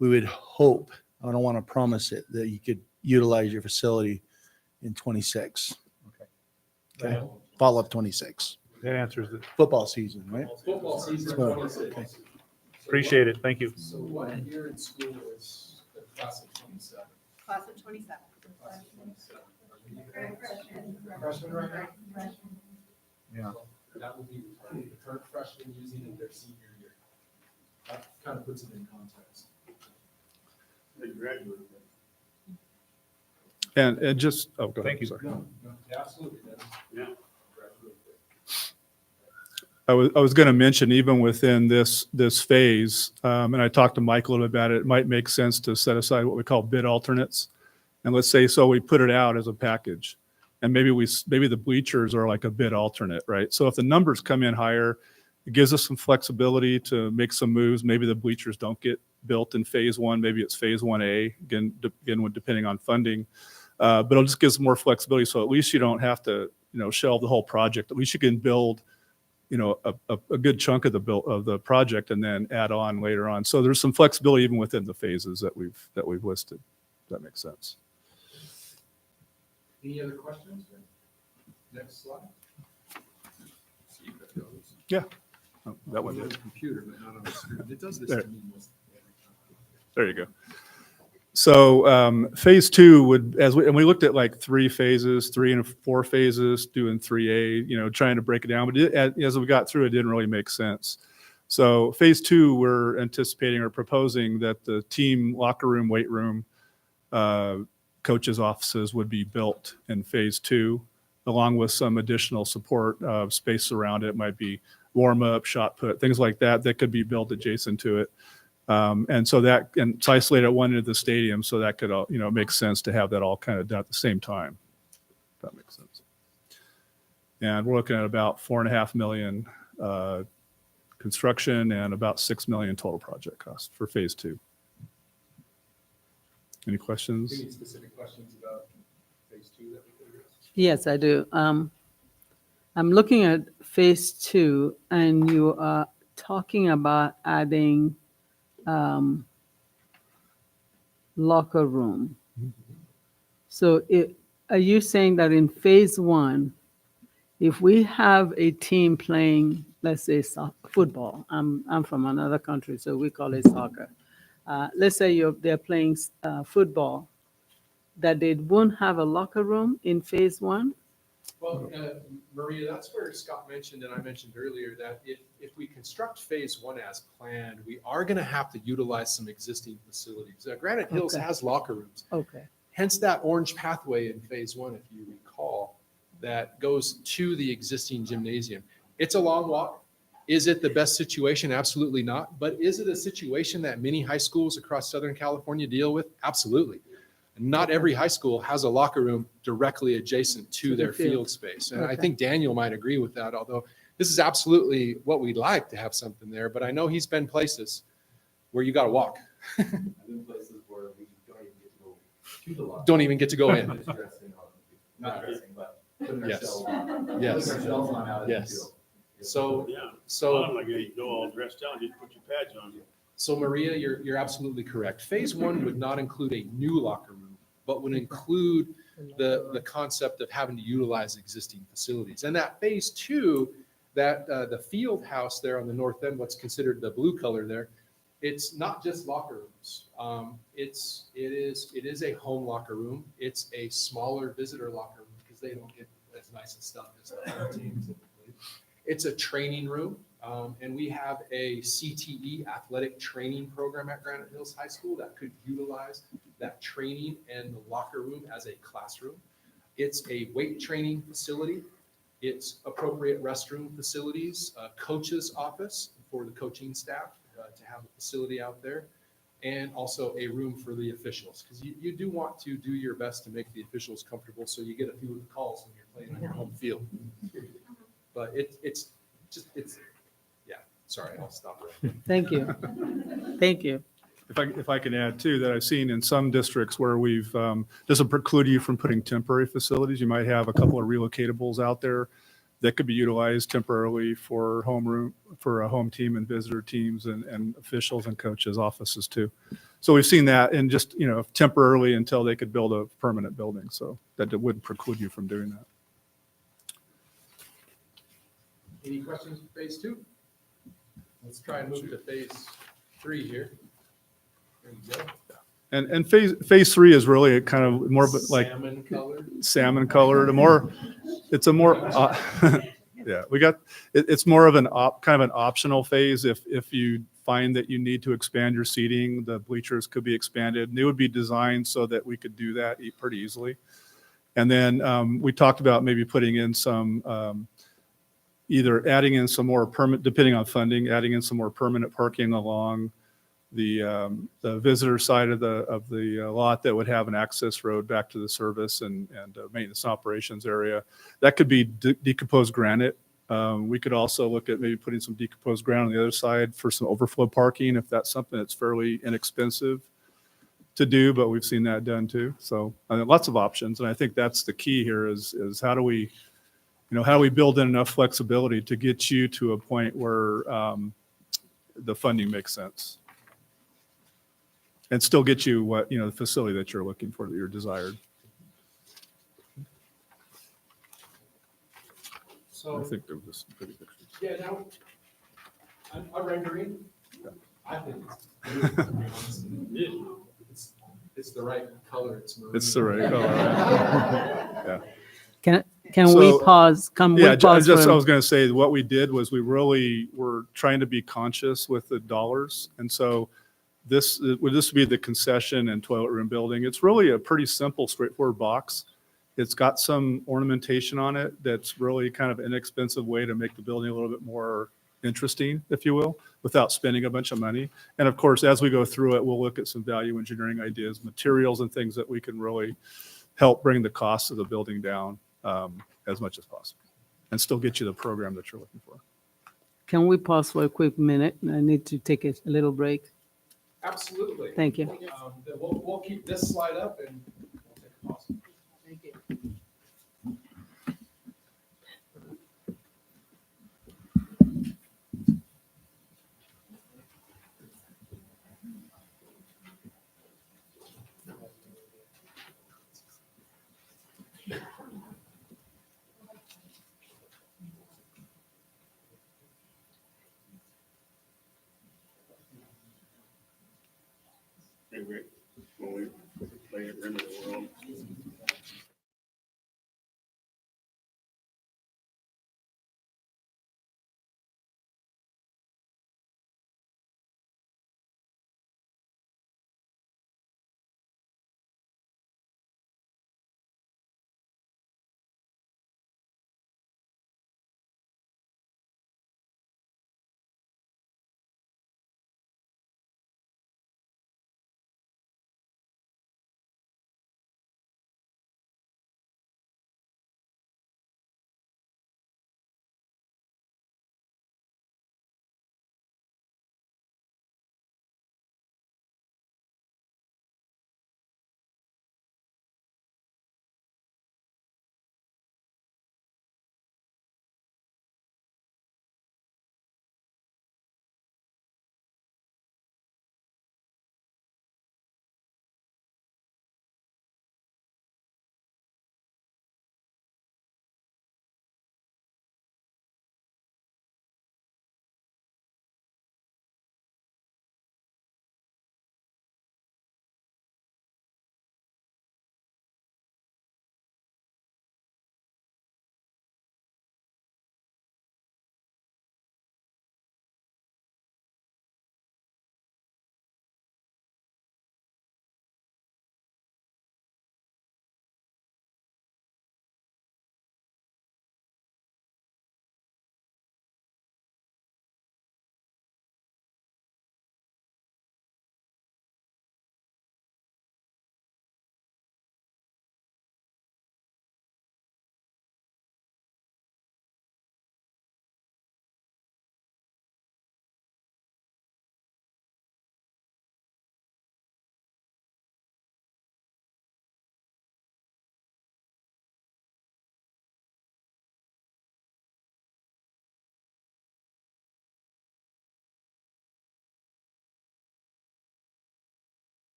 we would hope, I don't want to promise it, that you could utilize your facility in 26. Okay. Fall of 26. That answers it. Football season, right? Football season Well, 26. okay. Appreciate it. Thank you. So what year in school is the class of 27? Class of 27. Class of 27. Freshman right now? Yeah. That would be the current freshman using in their senior year. That kind of puts it in context. And just, oh, go ahead. Thank you. Sorry. No, absolutely. Yeah. I was going to mention, even within this phase, and I talked to Mike a little bit about it might make sense to set aside what we call bid alternates. And let's say, so we put it out as a package, and maybe the bleachers are like a bid alternate, right? So if the numbers come in higher, it gives us some flexibility to make some moves. Maybe the bleachers don't get built in phase one. Maybe it's phase 1A, again depending on funding. But it'll just give some more flexibility. So at least you don't have to, shelve the whole project. At least you can build a good chunk of the project and then add on later on. So there's some flexibility even within the phases that we've listed. If that makes sense. Any other questions? Next slide. Yeah. Oh, that one On did. the computer, but not on the screen. It does this There. to me most every time. There you go. So phase two would, and we looked at like 3 phases, 3 and 4 phases, doing 3A, trying to break it down. But as we got through, it didn't really make sense. So phase 2, we're anticipating or proposing that the team locker room, weight room, coaches' offices would be built in phase 2, along with some additional support space around it. Might be warm up, shot put, things like that that could be built adjacent to it. And so that, and it's isolated at one end of the stadium, so that could all, make sense to have that all kind of done at the same time. If that makes sense. And we're looking at about $4.5 million construction and about $6 million total project cost for phase 2. Any questions? Any specific questions about phase 2 that we could address? Yes, I do. I'm looking at phase 2, and you are talking about adding locker room. So are you saying that in phase 1, if we have a team playing, let's say football, I'm from another country, so we call it soccer. Let's say they're playing football, that they won't have a locker room in phase 1? Well, Maria, that's where Scott mentioned and I mentioned earlier that if we construct phase 1 as planned, we are going to have to utilize some existing facilities. Granite Hills Okay. has locker rooms. Okay. Hence that orange pathway in phase 1, if you recall, that goes to the existing gymnasium. It's a long walk. Is it the best situation? Absolutely not. But is it a situation that many high schools across Southern California deal with? Absolutely. Not every high school has a locker room directly adjacent to their field space. And I Okay. think Daniel might agree with that, although this is absolutely what we'd like to have something there. But I know he's been places where you got to walk. I've been places where we don't even get to go to the locker. Don't even get to go in. Just dressing on, not dressing, but putting Yes. ourselves on. Yes. Putting ourselves on out in the Yes. field. So, Yeah. so. I'm like, you go all dressed out, just put your pads on. So Maria, you're absolutely correct. Phase 1 would not include a new locker room, but would include the concept of having to utilize existing facilities. And that phase 2, that the field house there on the north end, what's considered the blue color there, it's not just locker rooms. It is a home locker room. It's a smaller visitor locker room because they don't get as nice of stuff as the home teams typically. It's a training room. And we have a CTE athletic training program at Granite Hills High School that could utilize that training and the locker room as a classroom. It's a weight training facility. It's appropriate restroom facilities, a coach's office for the coaching staff to have a facility out there, and also a room for the officials. Because you do want to do your best to make the officials comfortable so you get a few of the calls when you're playing on your home field. But it's sorry, I'll stop there. Thank you. Thank you. If I can add too, that I've seen in some districts where we've, doesn't preclude you from putting temporary facilities. You might have a couple of relocatables out there that could be utilized temporarily for for a home team and visitor teams and officials and coaches' offices too. So we've seen that and just, temporarily until they could build a permanent building. So that wouldn't preclude you from doing that. Any questions for phase 2? Let's try and move to phase 3 here. There you go. And phase 3 is really a kind of more of like salmon colored, it's a more, yeah, it's more of kind of an optional phase. If you find that you need to expand your seating, the bleachers could be expanded. And they would be designed so that we could do that pretty easily. And then we talked about maybe putting in some, either adding in some more permanent, depending on funding, adding in some more permanent parking along the visitor side of the lot that would have an access road back to the service and maintenance operations area. That could be decomposed granite. We could also look at maybe putting some decomposed granite on the other side for some overflow parking if that's something that's fairly inexpensive to do, but we've seen that done too. So lots of options, and I think that's the key here is how do we build in enough flexibility to get you to a point where the funding makes sense and still get you what, the facility that you're looking for, that you're desired. So I think there was some pretty pictures. yeah, now a rendering. I think it's, to be honest. It's the right color. It's maroon. It's the right color. Yeah. Can we So- pause? Can we Yeah, pause I for? was going to say, what we did was we really were trying to be conscious with the dollars. And so this would be the concession and toilet room building. It's really a pretty simple, straightforward box. It's got some ornamentation on it that's really kind of an inexpensive way to make the building a little bit more interesting, if you will, without spending a bunch of money. And of course, as we go through it, we'll look at some value engineering ideas, materials and things that we can really help bring the cost of the building down as much as possible and still get you the program that you're looking for. Can we pause for a quick minute? I need to take a little break. Absolutely. Thank you. Then we'll keep this slide up and we'll take a pause. Anyway, when we play it Rim of the World.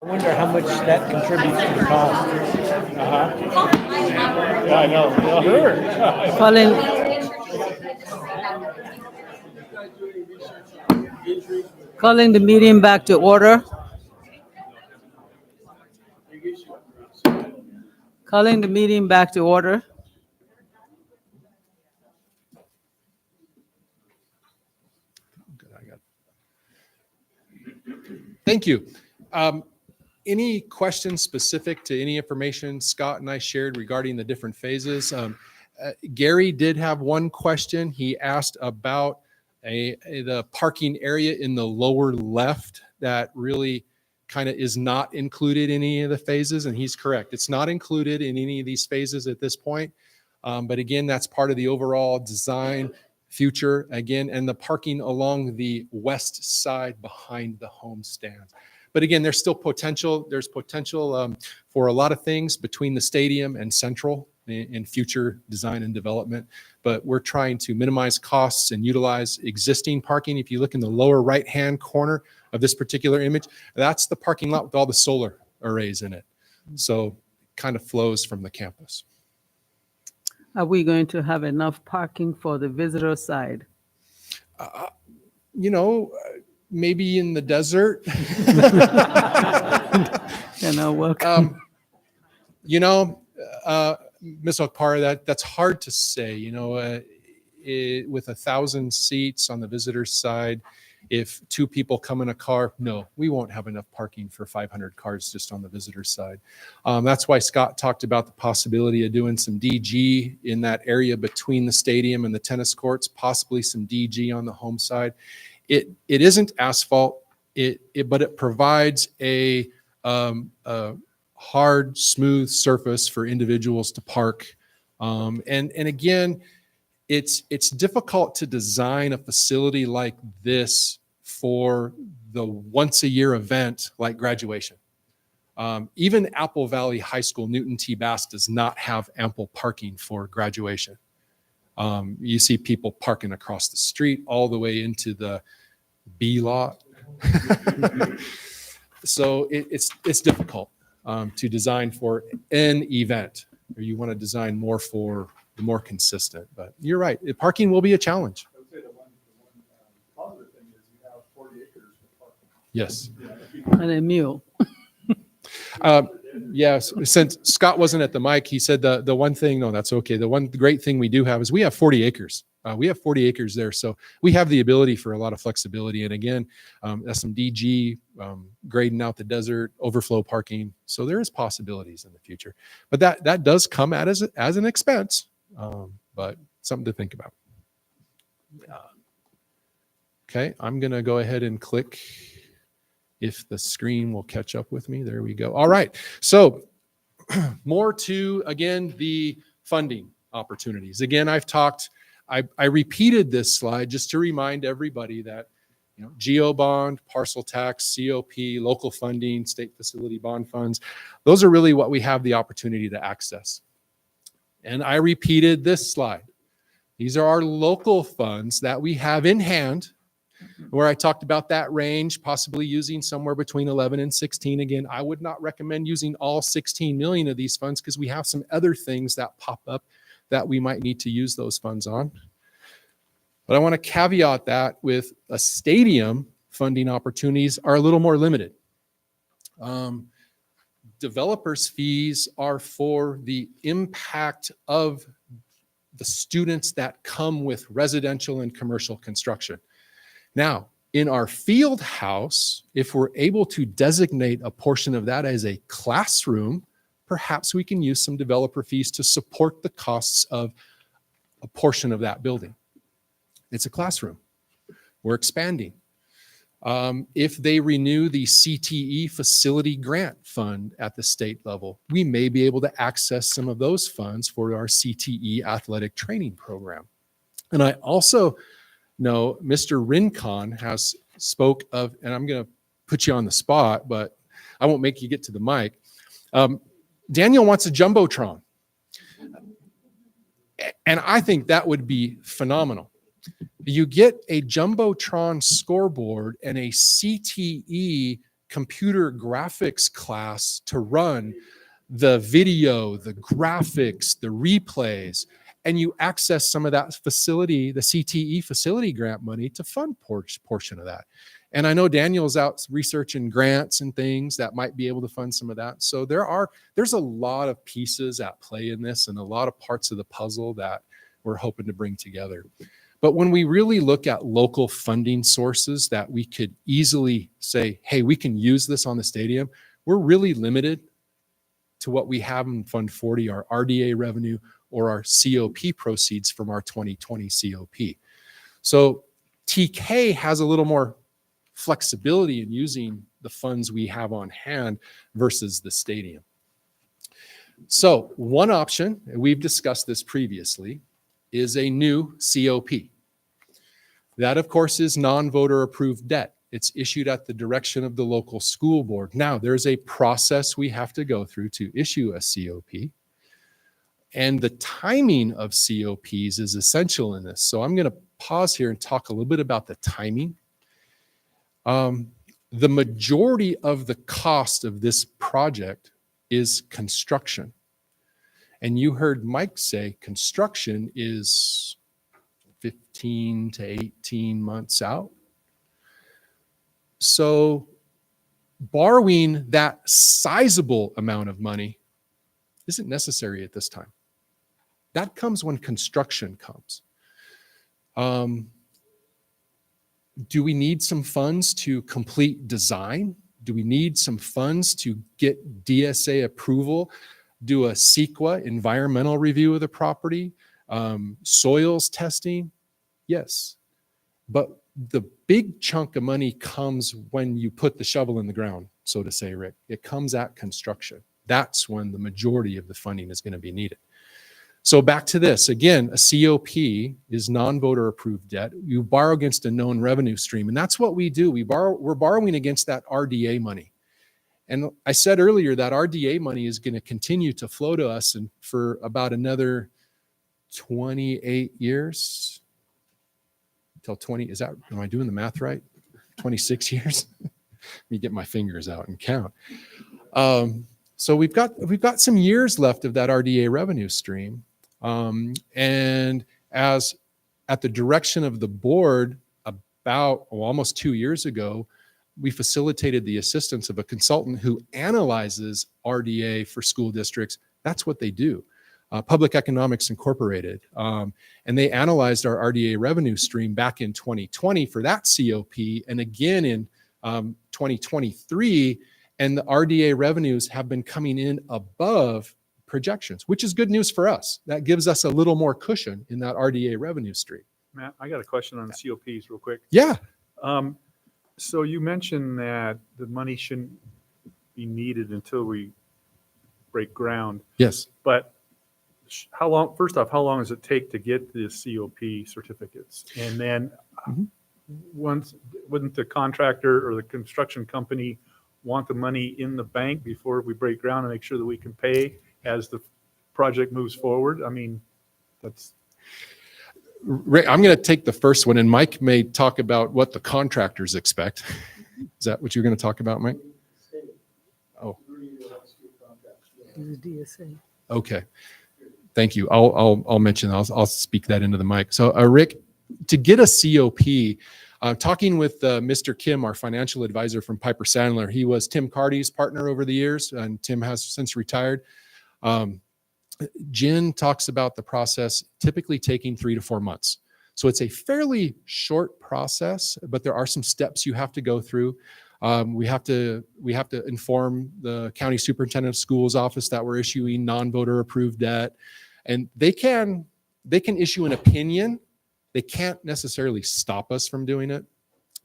I wonder how much that contributes to the cost. Yeah, I know. Colin, Calling the meeting back to order. Calling the meeting back to order. Thank you. Any questions specific to any information Scott and I shared regarding the different phases? Gary did have one question. He asked about the parking area in the lower left that really kind of is not included in any of the phases, and he's correct. It's not included in any of these phases at this point. But again, that's part of the overall design future again, and the parking along the west side behind the home stands. But again, there's still potential. There's potential for a lot of things between the stadium and Central in future design and development. But we're trying to minimize costs and utilize existing parking. If you look in the lower right-hand corner of this particular image, that's the parking lot with all the solar arrays in it. So kind of flows from the campus. Are we going to have enough parking for the visitor side? You know, maybe in the desert. Welcome. You know, Ms. Okpara, that's hard to say. You know, with 1,000 seats on the visitor side, if 2 people come in a car, no, we won't have enough parking for 500 cars just on the visitor side. That's why Scott talked about the possibility of doing some DG in that area between the stadium and the tennis courts, possibly some DG on the home side. It isn't asphalt, but it provides a hard, smooth surface for individuals to park. And again, it's difficult to design a facility like this for the once a year event like graduation. Even Apple Valley High School, Newton T. Bass does not have ample parking for graduation. You see people parking across the street all the way into the B lot. So it's difficult to design for an event, or you want to design more for the more consistent. But you're right, parking will be a challenge. I would say the one positive thing is you have 40 acres for parking. Yes. And a mule. Yes, since Scott wasn't at the mic, he said the one thing, no, that's okay. The one great thing we do have is we have 40 acres. We have 40 acres there. So we have the ability for a lot of flexibility. And again, that's some DG, grading out the desert, overflow parking. So there is possibilities in the future. But that does come at as an expense, but something to think about. Okay, I'm going to go ahead and click. If the screen will catch up with me. There we go. All right. So more to, again, the funding opportunities. Again, I repeated this slide just to remind everybody that, you know, GO bond, parcel tax, COP, local funding, state facility bond funds, those are really what we have the opportunity to access. And I repeated this slide. These are our local funds that we have in hand, where I talked about that range, possibly using somewhere between 11 and 16. Again, I would not recommend using all 16 million of these funds because we have some other things that pop up that we might need to use those funds on. But I want to caveat that with a stadium funding opportunities are a little more limited. Developers' fees are for the impact of the students that come with residential and commercial construction. Now, in our field house, if we're able to designate a portion of that as a classroom, perhaps we can use some developer fees to support the costs of a portion of that building. It's a classroom. We're expanding. If they renew the CTE facility grant fund at the state level, we may be able to access some of those funds for our CTE athletic training program. And I also know Mr. Rincon has spoke of, and I'm going to put you on the spot, but I won't make you get to the mic. Daniel wants a Jumbotron. And I think that would be phenomenal. You get a Jumbotron scoreboard and a CTE computer graphics class to run the video, the graphics, the replays, and you access some of that facility, the CTE facility grant money to fund portion of that. And I know Daniel's out researching grants and things that might be able to fund some of that. So there's a lot of pieces at play in this and a lot of parts of the puzzle that we're hoping to bring together. But when we really look at local funding sources that we could easily say, hey, we can use this on the stadium, we're really limited to what we have in Fund 40, our RDA revenue or our COP proceeds from our 2020 COP. So TK has a little more flexibility in using the funds we have on hand versus the stadium. So one option, and we've discussed this previously, is a new COP. That, of course, is non-voter approved debt. It's issued at the direction of the local school board. Now, there's a process we have to go through to issue a COP. And the timing of COPs is essential in this. So I'm going to pause here and talk a little bit about the timing. The majority of the cost of this project is construction. And you heard Mike say construction is 15 to 18 months out. So borrowing that sizable amount of money isn't necessary at this time. That comes when construction comes. Do we need some funds to complete design? Do we need some funds to get DSA approval, do a CEQA environmental review of the property, soils testing? Yes. But the big chunk of money comes when you put the shovel in the ground, so to say, Rick. It comes at construction. That's when the majority of the funding is going to be needed. So back to this, again, a COP is non-voter approved debt. You borrow against a known revenue stream, and that's what we do. We're borrowing against that RDA money. And I said earlier that RDA money is going to continue to flow to us and for about another 28 years until 20, am I doing the math right? 26 years? Let me get my fingers out and count. So we've got some years left of that RDA revenue stream. And as at the direction of the board about almost 2 years ago, we facilitated the assistance of a consultant who analyzes RDA for school districts. That's what they do. Public Economics Incorporated. And they analyzed our RDA revenue stream back in 2020 for that COP and again in 2023. And the RDA revenues have been coming in above projections, which is good news for us. That gives us a little more cushion in that RDA revenue stream. Matt, I got a question on the COPs real quick. Yeah. So you mentioned that the money shouldn't be needed until we break ground. Yes. But how long, first off, how long does it take to get the COP certificates? And then once, wouldn't the contractor or the construction company want the money in the bank before we break ground and make sure that we can pay as the project moves forward? I mean, that's... Rick, I'm going to take the first one, and Mike may talk about what the contractors expect. Is that what you're going to talk about, Mike? Oh. DSA. Okay. Thank you. I'll mention. I'll speak that into the mic. So, Rick, to get a COP, talking with Mr. Kim, our financial advisor from Piper Sandler, he was Tim Carty's partner over the years, and Tim has since retired. Jen talks about the process typically taking 3 to 4 months. So it's a fairly short process, but there are some steps you have to go through. We have to inform the county superintendent of schools office that we're issuing non-voter approved debt, and they can issue an opinion. They can't necessarily stop us from doing it.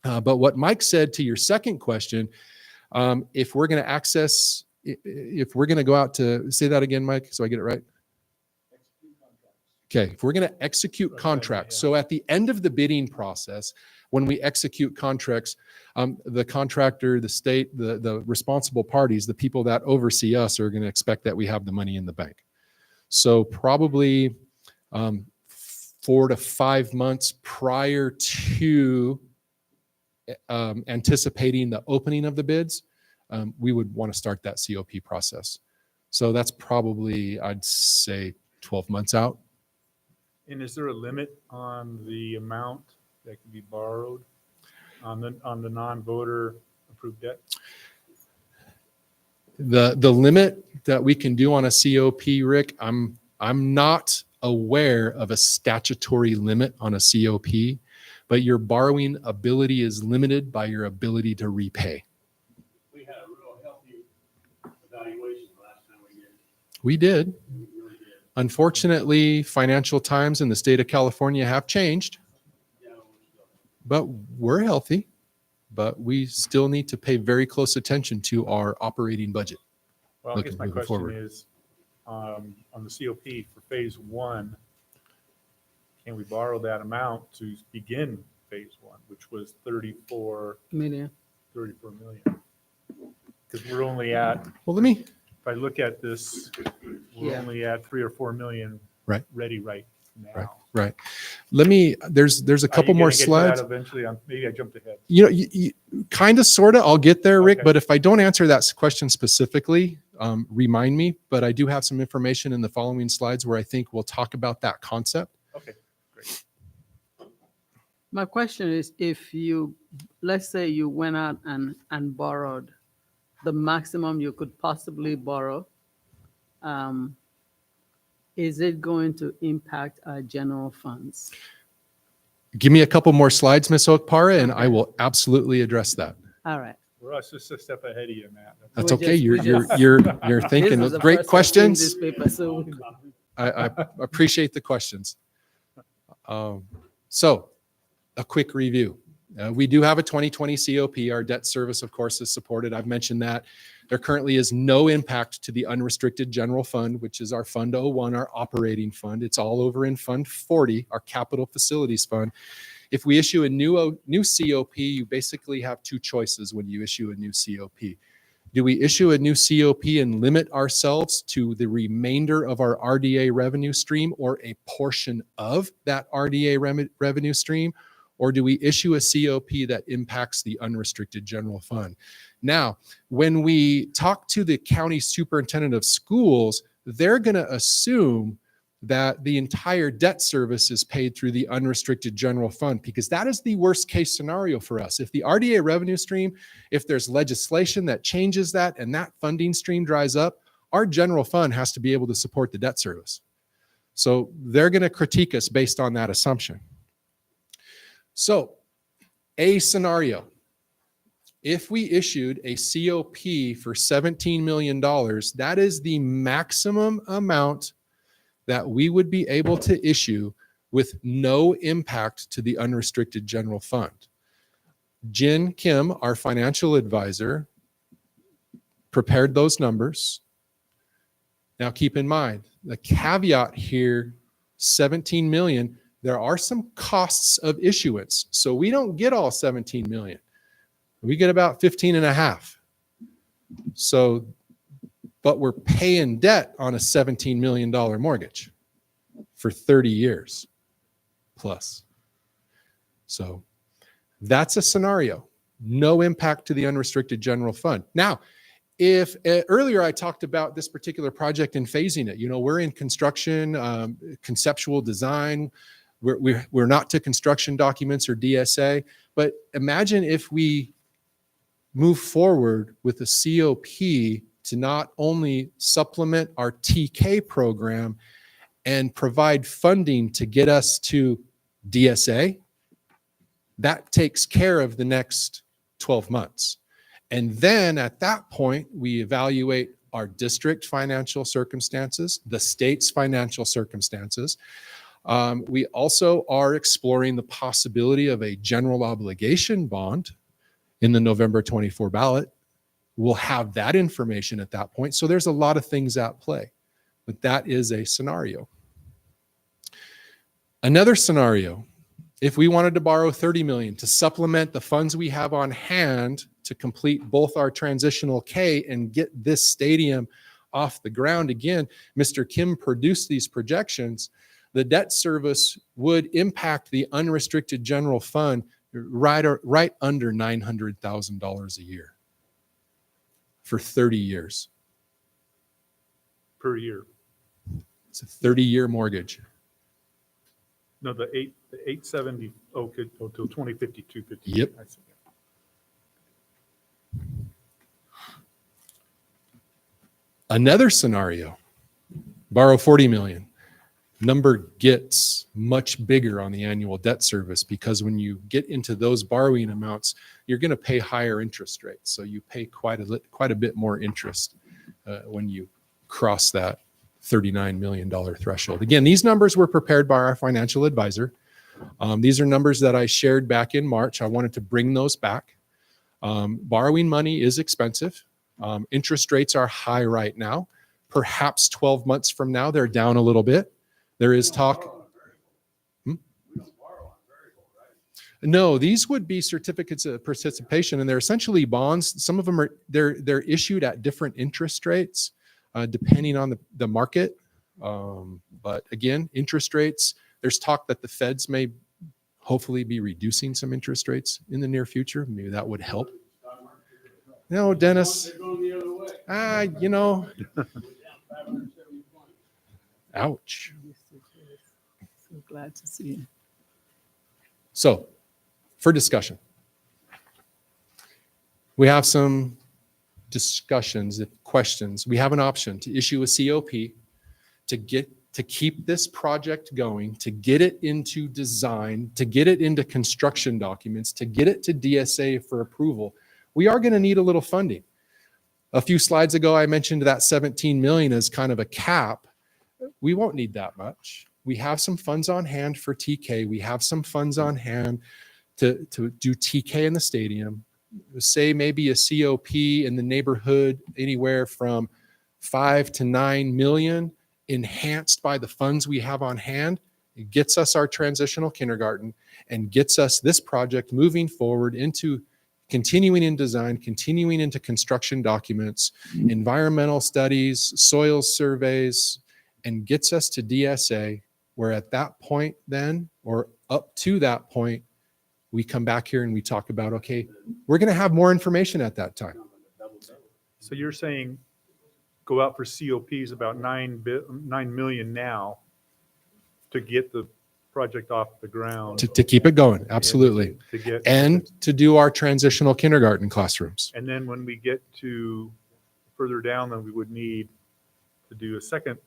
But what Mike said to your second question, if we're going to go out to, say that again, Mike, so I get it right. Okay, if we're going to execute contracts, so at the end of the bidding process, when we execute contracts, the contractor, the state, the responsible parties, the people that oversee us are going to expect that we have the money in the bank. So probably 4 to 5 months prior to anticipating the opening of the bids, we would want to start that COP process. So that's probably, I'd say, 12 months out. And is there a limit on the amount that can be borrowed on the non-voter approved debt? The limit that we can do on a COP, Rick, I'm not aware of a statutory limit on a COP, but your borrowing ability is limited by your ability to repay. We had a real healthy evaluation the last time we did. We did. We really did. Unfortunately, financial times in the state of California have changed, Yeah, we're still. but we're healthy. But we still need to pay very close attention to our operating budget. Well, I guess my Moving question forward. is, on the COP for phase one, can we borrow that amount to begin phase one, which was 34 Million. million? Because we're only at, Well, let me, if I look at this, we're Yeah. only at 3 or 4 million Right. ready right now. right. Let me, there's a Are you couple gonna more get to that slides. eventually? Maybe I jumped ahead. You know, you kind of, sort of, I'll get there, Rick, Okay. but if I don't answer that question specifically, remind me. But I do have some information in the following slides where I think we'll talk about that concept. Okay, great. My question is, if you, let's say you went out and borrowed the maximum you could possibly borrow, is it going to impact our general funds? Give me a couple more slides, Ms. Okpara, and I will absolutely address that. All right. We're just a step ahead of you, Matt. That's We okay. just- You're we you're just- you're thinking This is of the great first I've seen questions. this paper, so I appreciate the questions. So, a quick review. We do have a 2020 COP. Our debt service, of course, is supported. I've mentioned that. There currently is no impact to the unrestricted general fund, which is our Fund 01, our operating fund. It's all over in Fund 40, our capital facilities fund. If we issue a new COP, you basically have two choices when you issue a new COP. Do we issue a new COP and limit ourselves to the remainder of our RDA revenue stream or a portion of that RDA revenue stream? Or do we issue a COP that impacts the unrestricted general fund? Now, when we talk to the county superintendent of schools, they're going to assume that the entire debt service is paid through the unrestricted general fund, because that is the worst case scenario for us. If the RDA revenue stream, if there's legislation that changes that and that funding stream dries up, our general fund has to be able to support the debt service. So they're going to critique us based on that assumption. So a scenario, if we issued a COP for $17 million, that is the maximum amount that we would be able to issue with no impact to the unrestricted general fund. Jin Kim, our financial advisor, prepared those numbers. Now keep in mind, the caveat here, 17 million, there are some costs of issuance. So we don't get all 17 million. We get about 15 and a half. So, but we're paying debt on a $17 million mortgage for 30 years plus. So that's a scenario. No impact to the unrestricted general fund. Now, if earlier I talked about this particular project and phasing it, you know, we're in construction, conceptual design, we're not to construction documents or DSA, but imagine if we move forward with a COP to not only supplement our TK program and provide funding to get us to DSA, that takes care of the next 12 months. And then at that point, we evaluate our district financial circumstances, the state's financial circumstances. We also are exploring the possibility of a general obligation bond in the November 24 ballot. We'll have that information at that point. So there's a lot of things at play, but that is a scenario. Another scenario, if we wanted to borrow 30 million to supplement the funds we have on hand to complete both our transitional K and get this stadium off the ground again, Mr. Kim produced these projections. The debt service would impact the unrestricted general fund right under $900,000 a year for 30 years. Per year. It's a 30-year mortgage. No, the 870, could go till 2052, 50. Yep. I see. Another scenario, borrow 40 million. Number gets much bigger on the annual debt service because when you get into those borrowing amounts, you're going to pay higher interest rates. So you pay quite a bit more interest when you cross that $39 million threshold. Again, these numbers were prepared by our financial advisor. These are numbers that I shared back in March. I wanted to bring those back. Borrowing money is expensive. Interest rates are high right now. Perhaps 12 months from now, they're down a little bit. There is talk. No, these would be certificates of participation, and they're essentially bonds. Some of them are they're issued at different interest rates, depending on the market. But again, interest rates. There's talk that the Feds may hopefully be reducing some interest rates in the near future. Maybe that would help. No, Dennis. You know. Ouch. So glad to see you. So, for discussion, we have some discussions, questions. We have an option to issue a COP to keep this project going, to get it into design, to get it into construction documents, to get it to DSA for approval. We are going to need a little funding. A few slides ago, I mentioned that 17 million as kind of a cap. We won't need that much. We have some funds on hand for TK. We have some funds on hand to do TK in the stadium. Say maybe a COP in the neighborhood anywhere from 5 to 9 million, enhanced by the funds we have on hand. It gets us our transitional kindergarten and gets us this project moving forward into continuing in design, continuing into construction documents, environmental studies, soil surveys, and gets us to DSA, where at that point then, or up to that point, we come back here and we talk about, okay, we're going to have more information at that time. So you're saying go out for COPs about 9 million now to get the project off the ground. To keep it going, absolutely. And to do our transitional kindergarten classrooms. And then when we get to further down, then we would need to do a second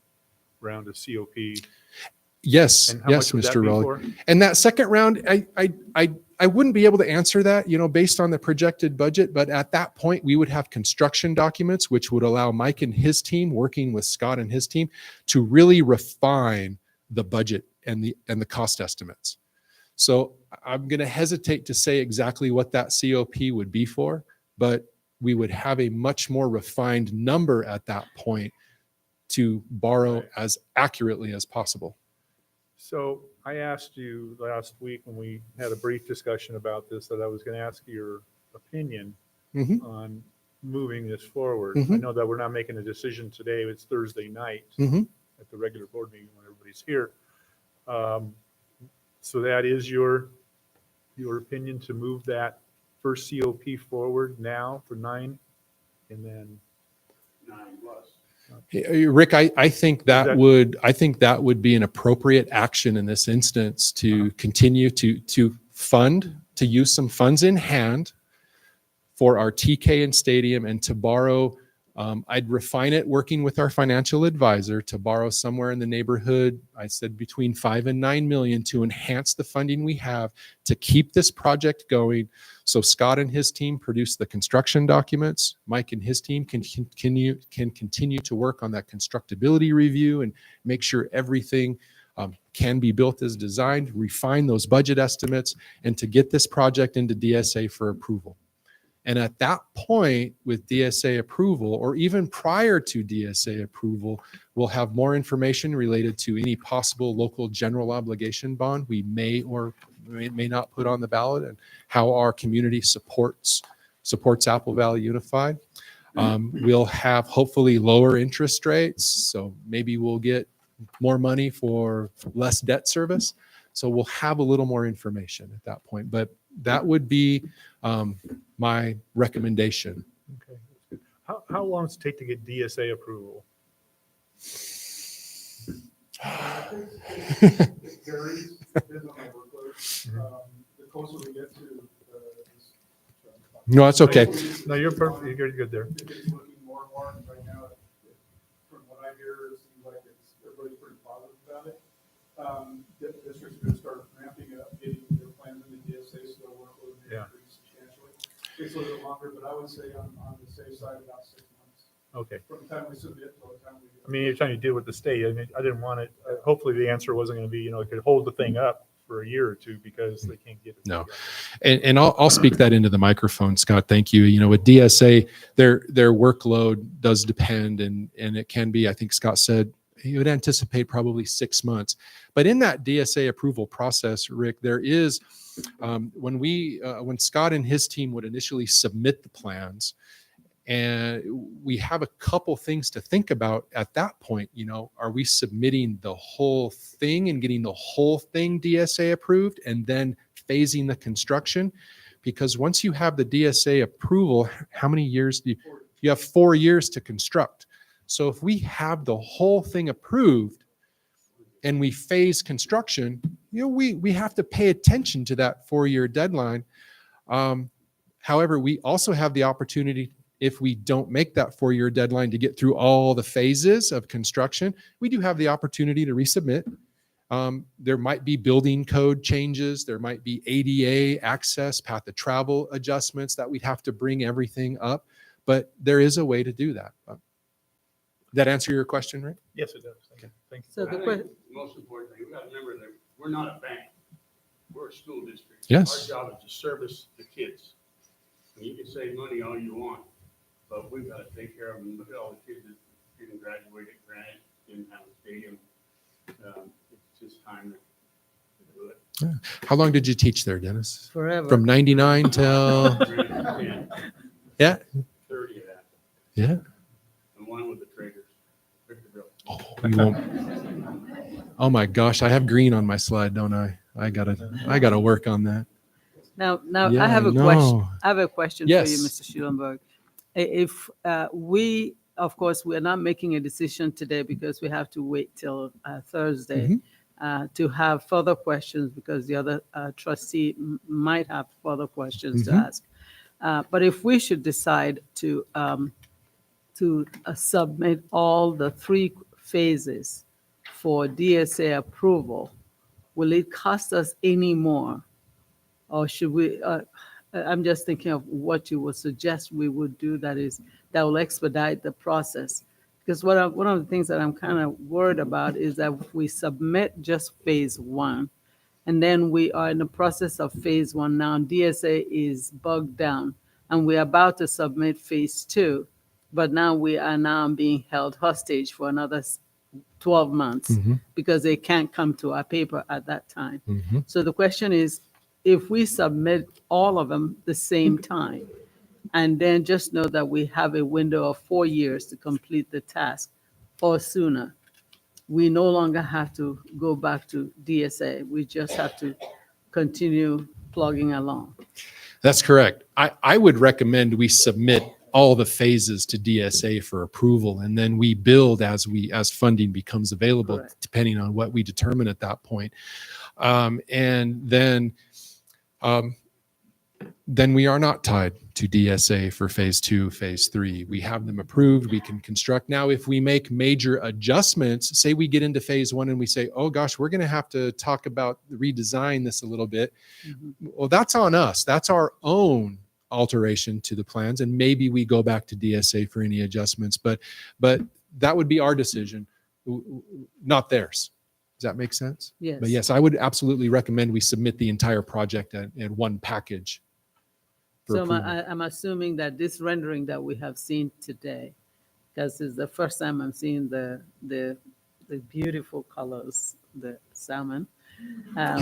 round of COP. Yes, And how yes, much would that Mr. be Rowley. for? And that second round, I wouldn't be able to answer that, based on the projected budget, but at that point, we would have construction documents, which would allow Mike and his team, working with Scott and his team, to really refine the budget and the cost estimates. So I'm going to hesitate to say exactly what that COP would be for, but we would have a much more refined number at that point to borrow as accurately as possible. So I asked you last week when we had a brief discussion about this, that I was going to ask your opinion on moving this forward. I know that we're not making a decision today. It's Thursday night at the regular board meeting when everybody's here. So that is your opinion to move that first COP forward now for 9 and then 9+. Hey, Rick, I think that would be an appropriate action in this instance to continue to fund, to use some funds in hand for our TK and stadium, and to borrow. I'd refine it working with our financial advisor to borrow somewhere in the neighborhood, I said between 5 and 9 million, to enhance the funding we have to keep this project going. So Scott and his team produce the construction documents. Mike and his team can continue to work on that constructability review and make sure everything can be built as designed, refine those budget estimates, and to get this project into DSA for approval. And at that point, with DSA approval, or even prior to DSA approval, we'll have more information related to any possible local general obligation bond we may or may not put on the ballot, and how our community supports Apple Valley Unified. We'll have hopefully lower interest rates, so maybe we'll get more money for less debt service. So we'll have a little more information at that point, but that would be my recommendation. Okay. How long does it take to get DSA approval? No, that's okay. No, you're perfect. You're good there. It's looking more and more right now. From what I hear, it seems like everybody's pretty positive about it. Districts are going to start ramping up, getting their plans in the DSA, so their workload may Yeah. increase substantially. It's a little bit longer, but I would say on the safe side, about 6 months. Okay. From the time we submit till the time we. I mean, you're trying to deal with the state. I mean, I didn't want it, hopefully the answer wasn't going to be, it could hold the thing up for a year or two because they can't get it. No. And I'll speak that into the microphone, Scott. Thank you. With DSA, their workload does depend, and it can be, I think Scott said, he would anticipate probably 6 months. But in that DSA approval process, Rick, there is, when Scott and his team would initially submit the plans, and we have a couple things to think about at that point. Are we submitting the whole thing and getting the whole thing DSA approved and then phasing the construction? Because once you have the DSA approval, how many years you have 4 years to construct. So if we have the whole thing approved and we phase construction, we have to pay attention to that 4-year deadline. However, we also have the opportunity, if we don't make that 4-year deadline, to get through all the phases of construction. We do have the opportunity to resubmit. There might be building code changes. There might be ADA access, path of travel adjustments that we'd have to bring everything up. But there is a way to do that. That answer your question, Rick? Yes, it does. Thank you. So I the think question, the most important thing, we got to remember that we're not a bank. We're a school district. Yes. Our job is to service the kids. And you can save money all you want, but we've got to take care of them. Look at all the kids that didn't graduate at Granite, didn't have a stadium. It's just time to do it. Yeah. How long did you teach there, Dennis? forever. From 99 till, Granite, yeah, 30 of that, yeah. and one with the traders. Victorville. Oh, you won't. Oh my gosh, I have green on my slide, don't I? I gotta work on that. Now, Yeah, I have a no. question. I have a question for you, Yes. Mr. Schulenberg. If we, of course, we're not making a decision today because we have to wait till Thursday to have further questions because the other trustee might have further questions to ask. But if we should decide to submit all the 3 phases for DSA approval, will it cost us any more? Or should we, I'm just thinking of what you would suggest we would do that will expedite the process. Because one of the things that I'm kind of worried about is that if we submit just phase 1, and then we are in the process of phase 1 now, and DSA is bogged down, and we're about to submit phase 2, but now we are now being held hostage for another 12 months because they can't come to our paper at that time. So the question is, if we submit all of them the same time, and then just know that we have a window of 4 years to complete the task or sooner, we no longer have to go back to DSA. We just have to continue plugging along. That's correct. I would recommend we submit all the phases to DSA for approval, and then we build as funding becomes available, Correct. depending on what we determine at that point. And then we are not tied to DSA for phase 2, phase 3. We have them approved. We can construct. Now, if we make major adjustments, say we get into phase 1 and we say, oh gosh, we're going to have to talk about redesign this a little bit. Well, that's on us. That's our own alteration to the plans. And maybe we go back to DSA for any adjustments, but that would be our decision, not theirs. Does that make sense? Yes. But yes, I would absolutely recommend we submit the entire project in one package. for So approval. I'm assuming that this rendering that we have seen today, because it's the first time I'm seeing the beautiful colors, the salmon, that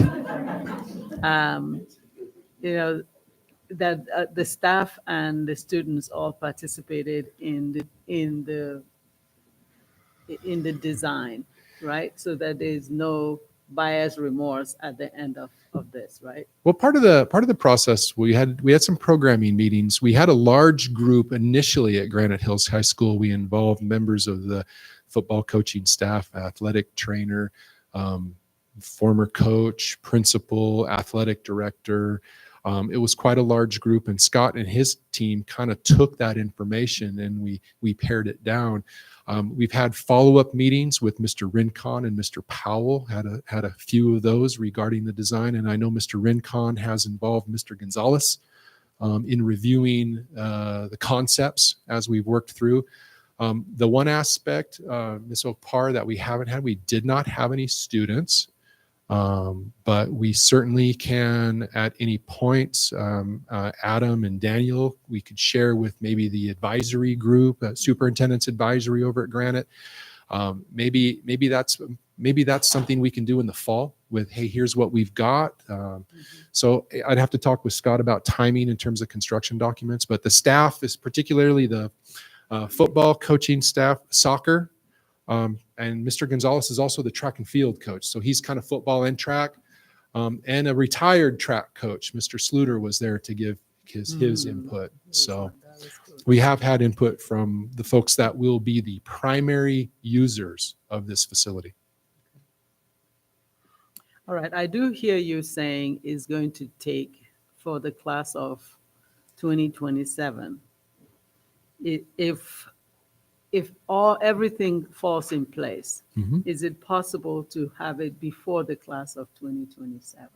the staff and the students all participated in the design, right? So that there's no buyer's remorse at the end of this, right? Well, part of the process, we had some programming meetings. We had a large group initially at Granite Hills High School. We involved members of the football coaching staff, athletic trainer, former coach, principal, athletic director, It was quite a large group, and Scott and his team kind of took that information and we pared it down. We've had follow-up meetings with Mr. Rincon and Mr. Powell, had a few of those regarding the design, and I know Mr. Rincon has involved Mr. Gonzalez in reviewing the concepts as we've worked through. The one aspect, Ms. Opar, that we haven't had, we did not have any students, but we certainly can at any point, Adam and Daniel, we could share with maybe the advisory group, superintendent's advisory over at Granite. Maybe that's something we can do in the fall with, hey, here's what we've got. So I'd have to talk with Scott about timing in terms of construction documents, but the staff is particularly the football coaching staff, soccer, and Mr. Gonzalez is also the track and field coach. So he's kind of football and track, and a retired track coach. Mr. Sluter was there to give his input. So we have had input from the folks that will be the primary users of this facility. All right, I do hear you saying is going to take for the class of 2027. If everything falls in place, is it possible to have it before the class of 2027?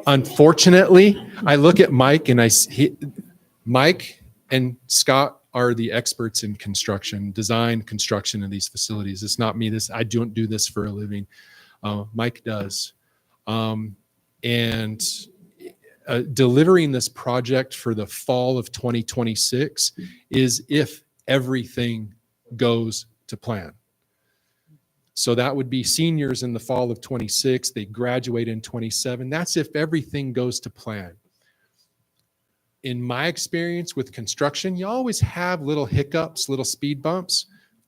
Unfortunately, I look at Mike and Mike and Scott are the experts in construction, design, construction of these facilities. It's not me. I don't do this for a living. Mike does. And delivering this project for the fall of 2026 is if everything goes to plan. So that would be seniors in the fall of 26. They graduate in 27. That's if everything goes to plan. In my experience with construction, you always have little hiccups, little speed bumps.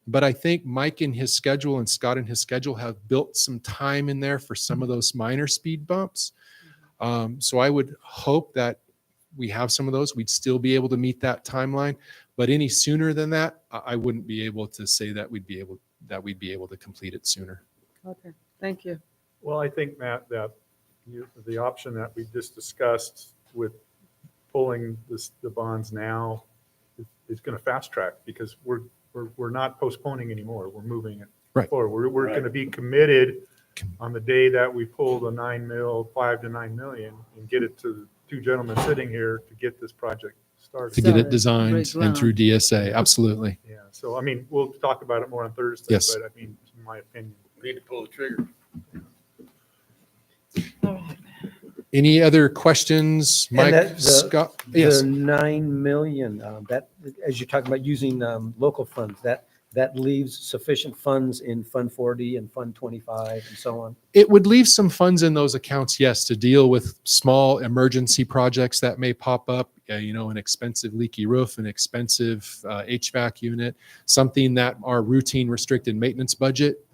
But I think Mike in his schedule and Scott in his schedule have built some time in there for some of those minor speed bumps. So I would hope that we have some of those. We'd still be able to meet that timeline. But any sooner than that, I wouldn't be able to say that we'd be able to complete it sooner. Okay, thank you. Well, I think, Matt, that the option that we just discussed with pulling the bonds now is going to fast track, because we're not postponing anymore. We're moving it forward. We're going to be committed on the day that we pull the 5 to 9 million, and get it to the two gentlemen sitting here to get this project started. To get it designed and through DSA, absolutely. Yeah, so I mean, we'll talk about it more on Thursday, Yes. but I mean, in my opinion. We need to pull the trigger. Any other questions, Mike, Scott? Yes. The 9 million, that, as you're talking about using local funds, that leaves sufficient funds in Fund 40 and Fund 25 and so on? It would leave some funds in those accounts, yes, to deal with small emergency projects that may pop up, an expensive leaky roof, an expensive HVAC unit, something that our routine restricted maintenance budget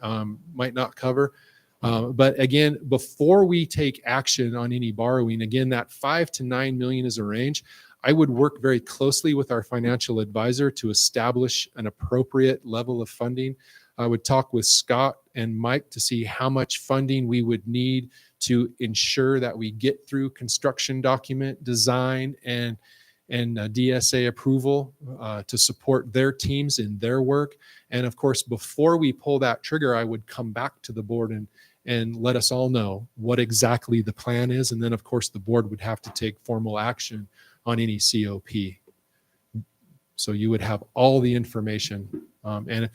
might not cover. But again, before we take action on any borrowing, again, that 5 to 9 million is a range. I would work very closely with our financial advisor to establish an appropriate level of funding. I would talk with Scott and Mike to see how much funding we would need to ensure that we get through construction document design and DSA approval to support their teams in their work. And of course, before we pull that trigger, I would come back to the board and let us all know what exactly the plan is. And then of course, the board would have to take formal action on any COP. So you would have all the information. And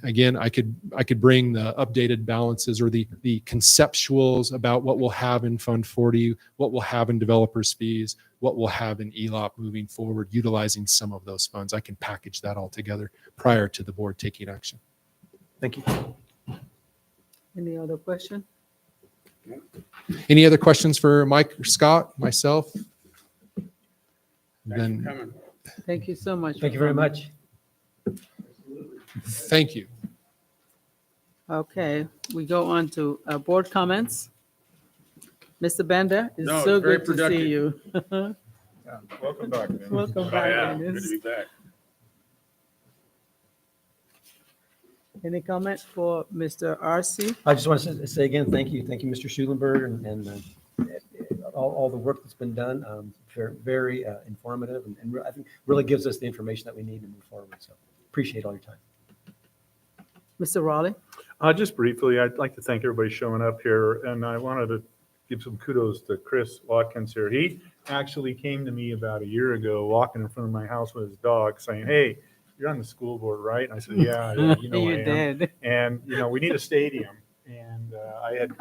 again, I could bring the updated balances or the conceptuals about what we'll have in Fund 40, what we'll have in developers fees, what we'll have in ELOP moving forward, utilizing some of those funds. I can package that all together prior to the board taking action. Thank you. Any other question? Any other questions for Mike or Scott, myself? Thanks for coming. Thank you so much. Thank you very much. Thank you. Okay, we go on to board comments. Mr. Bender, it's No, so it's very good to see productive. you. Welcome back, man. Welcome Oh, back, yeah, Dennis. good to be back. Any comment for Mr. RC? I just want to say again, thank you. Thank you, Mr. Schulenberg, and all the work that's been done. Very informative, and I think really gives us the information that we need to move forward. So appreciate all your time. Mr. Raleigh? Just briefly, I'd like to thank everybody showing up here, and I wanted to give some kudos to Chris Watkins here. He actually came to me about a year ago, walking in front of my house with his dog, saying, "Hey, you're on the school board, right?" And I said, "Yeah, you know I You am." did. And we need a stadium. And I had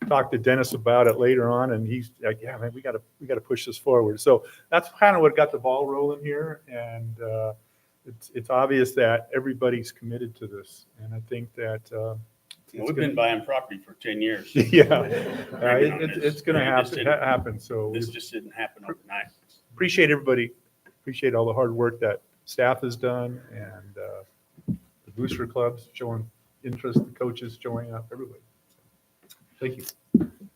talked to Dennis about it later on, and he's like, "Yeah, man, we got to push this forward." So that's kind of what got the ball rolling here, and it's obvious that everybody's committed to this, and I think that We've been buying property for 10 years. yeah, Working on this. it's going to It just didn't- happen. So This just didn't happen overnight. appreciate everybody, appreciate all the hard work that staff has done, and the booster clubs showing interest, the coaches showing up, everybody. Thank you.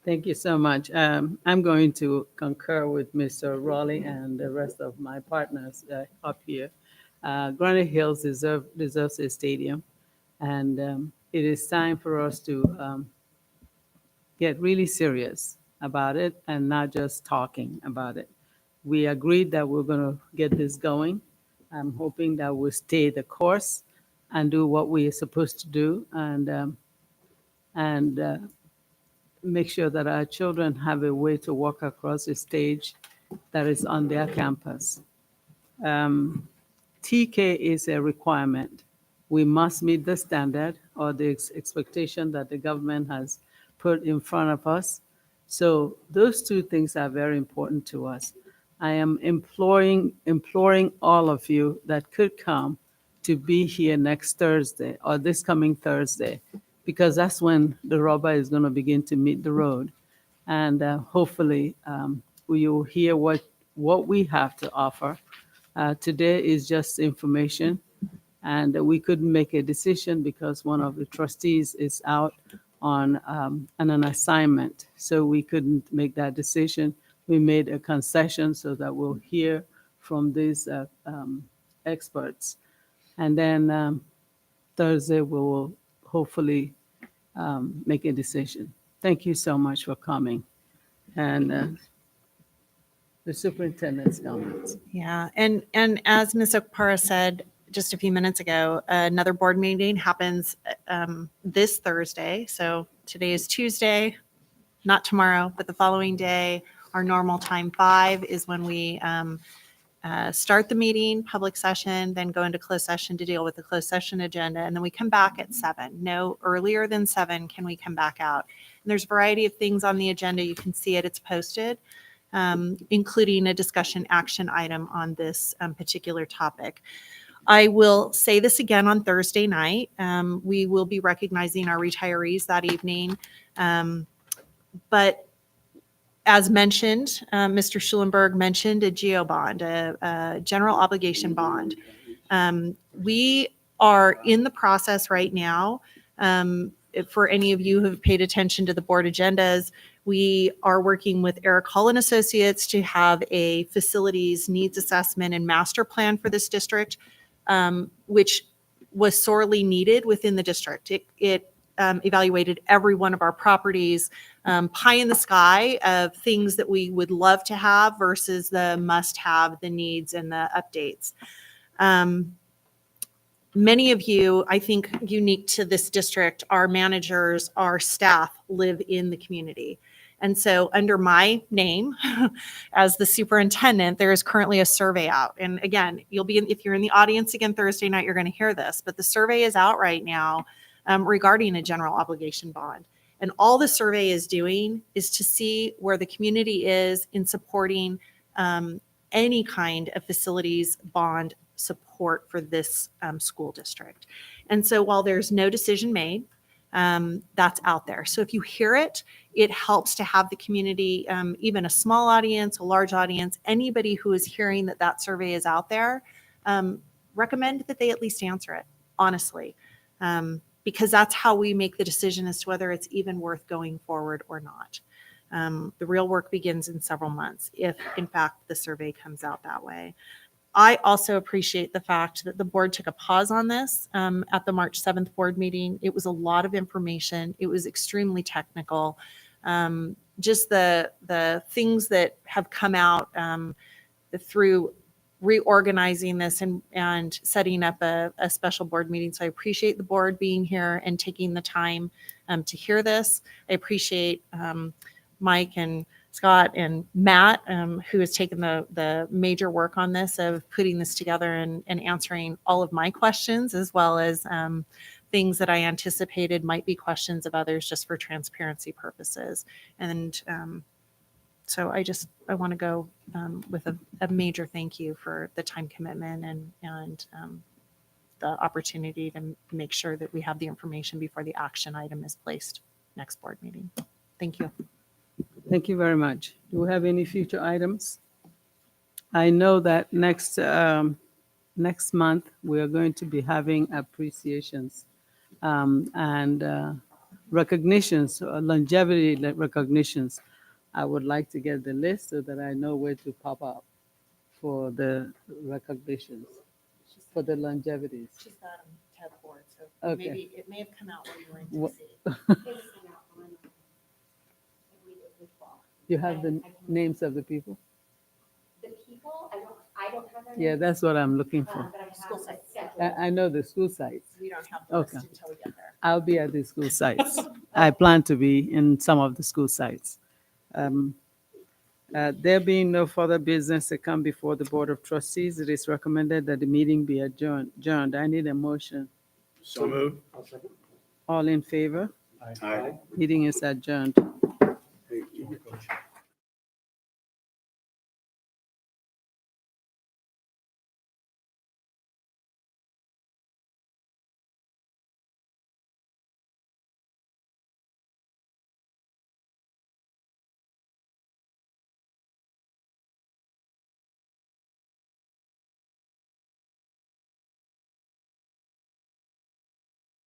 Thank you so much. I'm going to concur with Mr. Raleigh and the rest of my partners up here. Granite Hills deserves a stadium, and it is time for us to get really serious about it and not just talking about it. We agreed that we're going to get this going. I'm hoping that we'll stay the course and do what we are supposed to do, and make sure that our children have a way to walk across the stage that is on their campus. TK is a requirement. We must meet the standard or the expectation that the government has put in front of us. So those two things are very important to us. I am imploring all of you that could come to be here next Thursday or this coming Thursday, because that's when the rubber is going to begin to meet the road. And hopefully we will hear what we have to offer. Today is just information, and we couldn't make a decision because one of the trustees is out on an assignment. So we couldn't make that decision. We made a concession so that we'll hear from these experts. And then Thursday, we will hopefully make a decision. Thank you so much for coming. And the superintendent's comments. Yeah, and as Ms. Okpara said just a few minutes ago, another board meeting happens this Thursday. So today is Tuesday, not tomorrow, but the following day. Our normal time 5 is when we start the meeting, public session, then go into closed session to deal with the closed session agenda, and then we come back at 7. No earlier than 7 can we come back out. And there's a variety of things on the agenda. You can see it, it's posted, including a discussion action item on this particular topic. I will say this again on Thursday night. We will be recognizing our retirees that evening. But as mentioned, Mr. Schulenberg mentioned a GO bond, a general obligation bond. We are in the process right now. For any of you who have paid attention to the board agendas, we are working with Eric Hull and Associates to have a facilities needs assessment and master plan for this district, which was sorely needed within the district. It evaluated every one of our properties, pie in the sky of things that we would love to have versus the must-have, the needs, and the updates. Many of you, I think unique to this district, our managers, our staff live in the community. And so under my name as the superintendent, there is currently a survey out. And again, if you're in the audience again Thursday night, you're going to hear this, but the survey is out right now regarding a general obligation bond. And all the survey is doing is to see where the community is in supporting any kind of facilities bond support for this school district. And so while there's no decision made, that's out there. So if you hear it, it helps to have the community, even a small audience, a large audience, anybody who is hearing that survey is out there, recommend that they at least answer it, honestly. Because that's how we make the decision as to whether it's even worth going forward or not. The real work begins in several months, if in fact the survey comes out that way. I also appreciate the fact that the board took a pause on this at the March 7th board meeting. It was a lot of information. It was extremely technical. Just the things that have come out through reorganizing this and setting up a special board meeting. So I appreciate the board being here and taking the time to hear this. I appreciate Mike and Scott and Matt, who has taken the major work on this of putting this together and answering all of my questions, as well as things that I anticipated might be questions of others, just for transparency purposes. And so I want to go with a major thank you for the time commitment and the opportunity to make sure that we have the information before the action item is placed next board meeting. Thank you. Thank you very much. Do we have any future items? I know that next month, we are going to be having appreciations and recognitions, longevity recognitions. I would like to get the list so that I know where to pop up for the recognitions, for the longevities. She's got them tab board, so Okay. maybe it may have come out while you were in Wha- DC. You have the names of the people? The people, I don't have their Yeah, names, that's what I'm looking for. but I have School the sites. schedule. I know the school sites. We don't have the list Okay. until we get there. I'll be at the school sites. I plan to be in some of the school sites. There being no further business to come before the Board of Trustees, it is recommended that the meeting be adjourned. I need a motion. So moved. All in favor? Aye. Meeting is adjourned.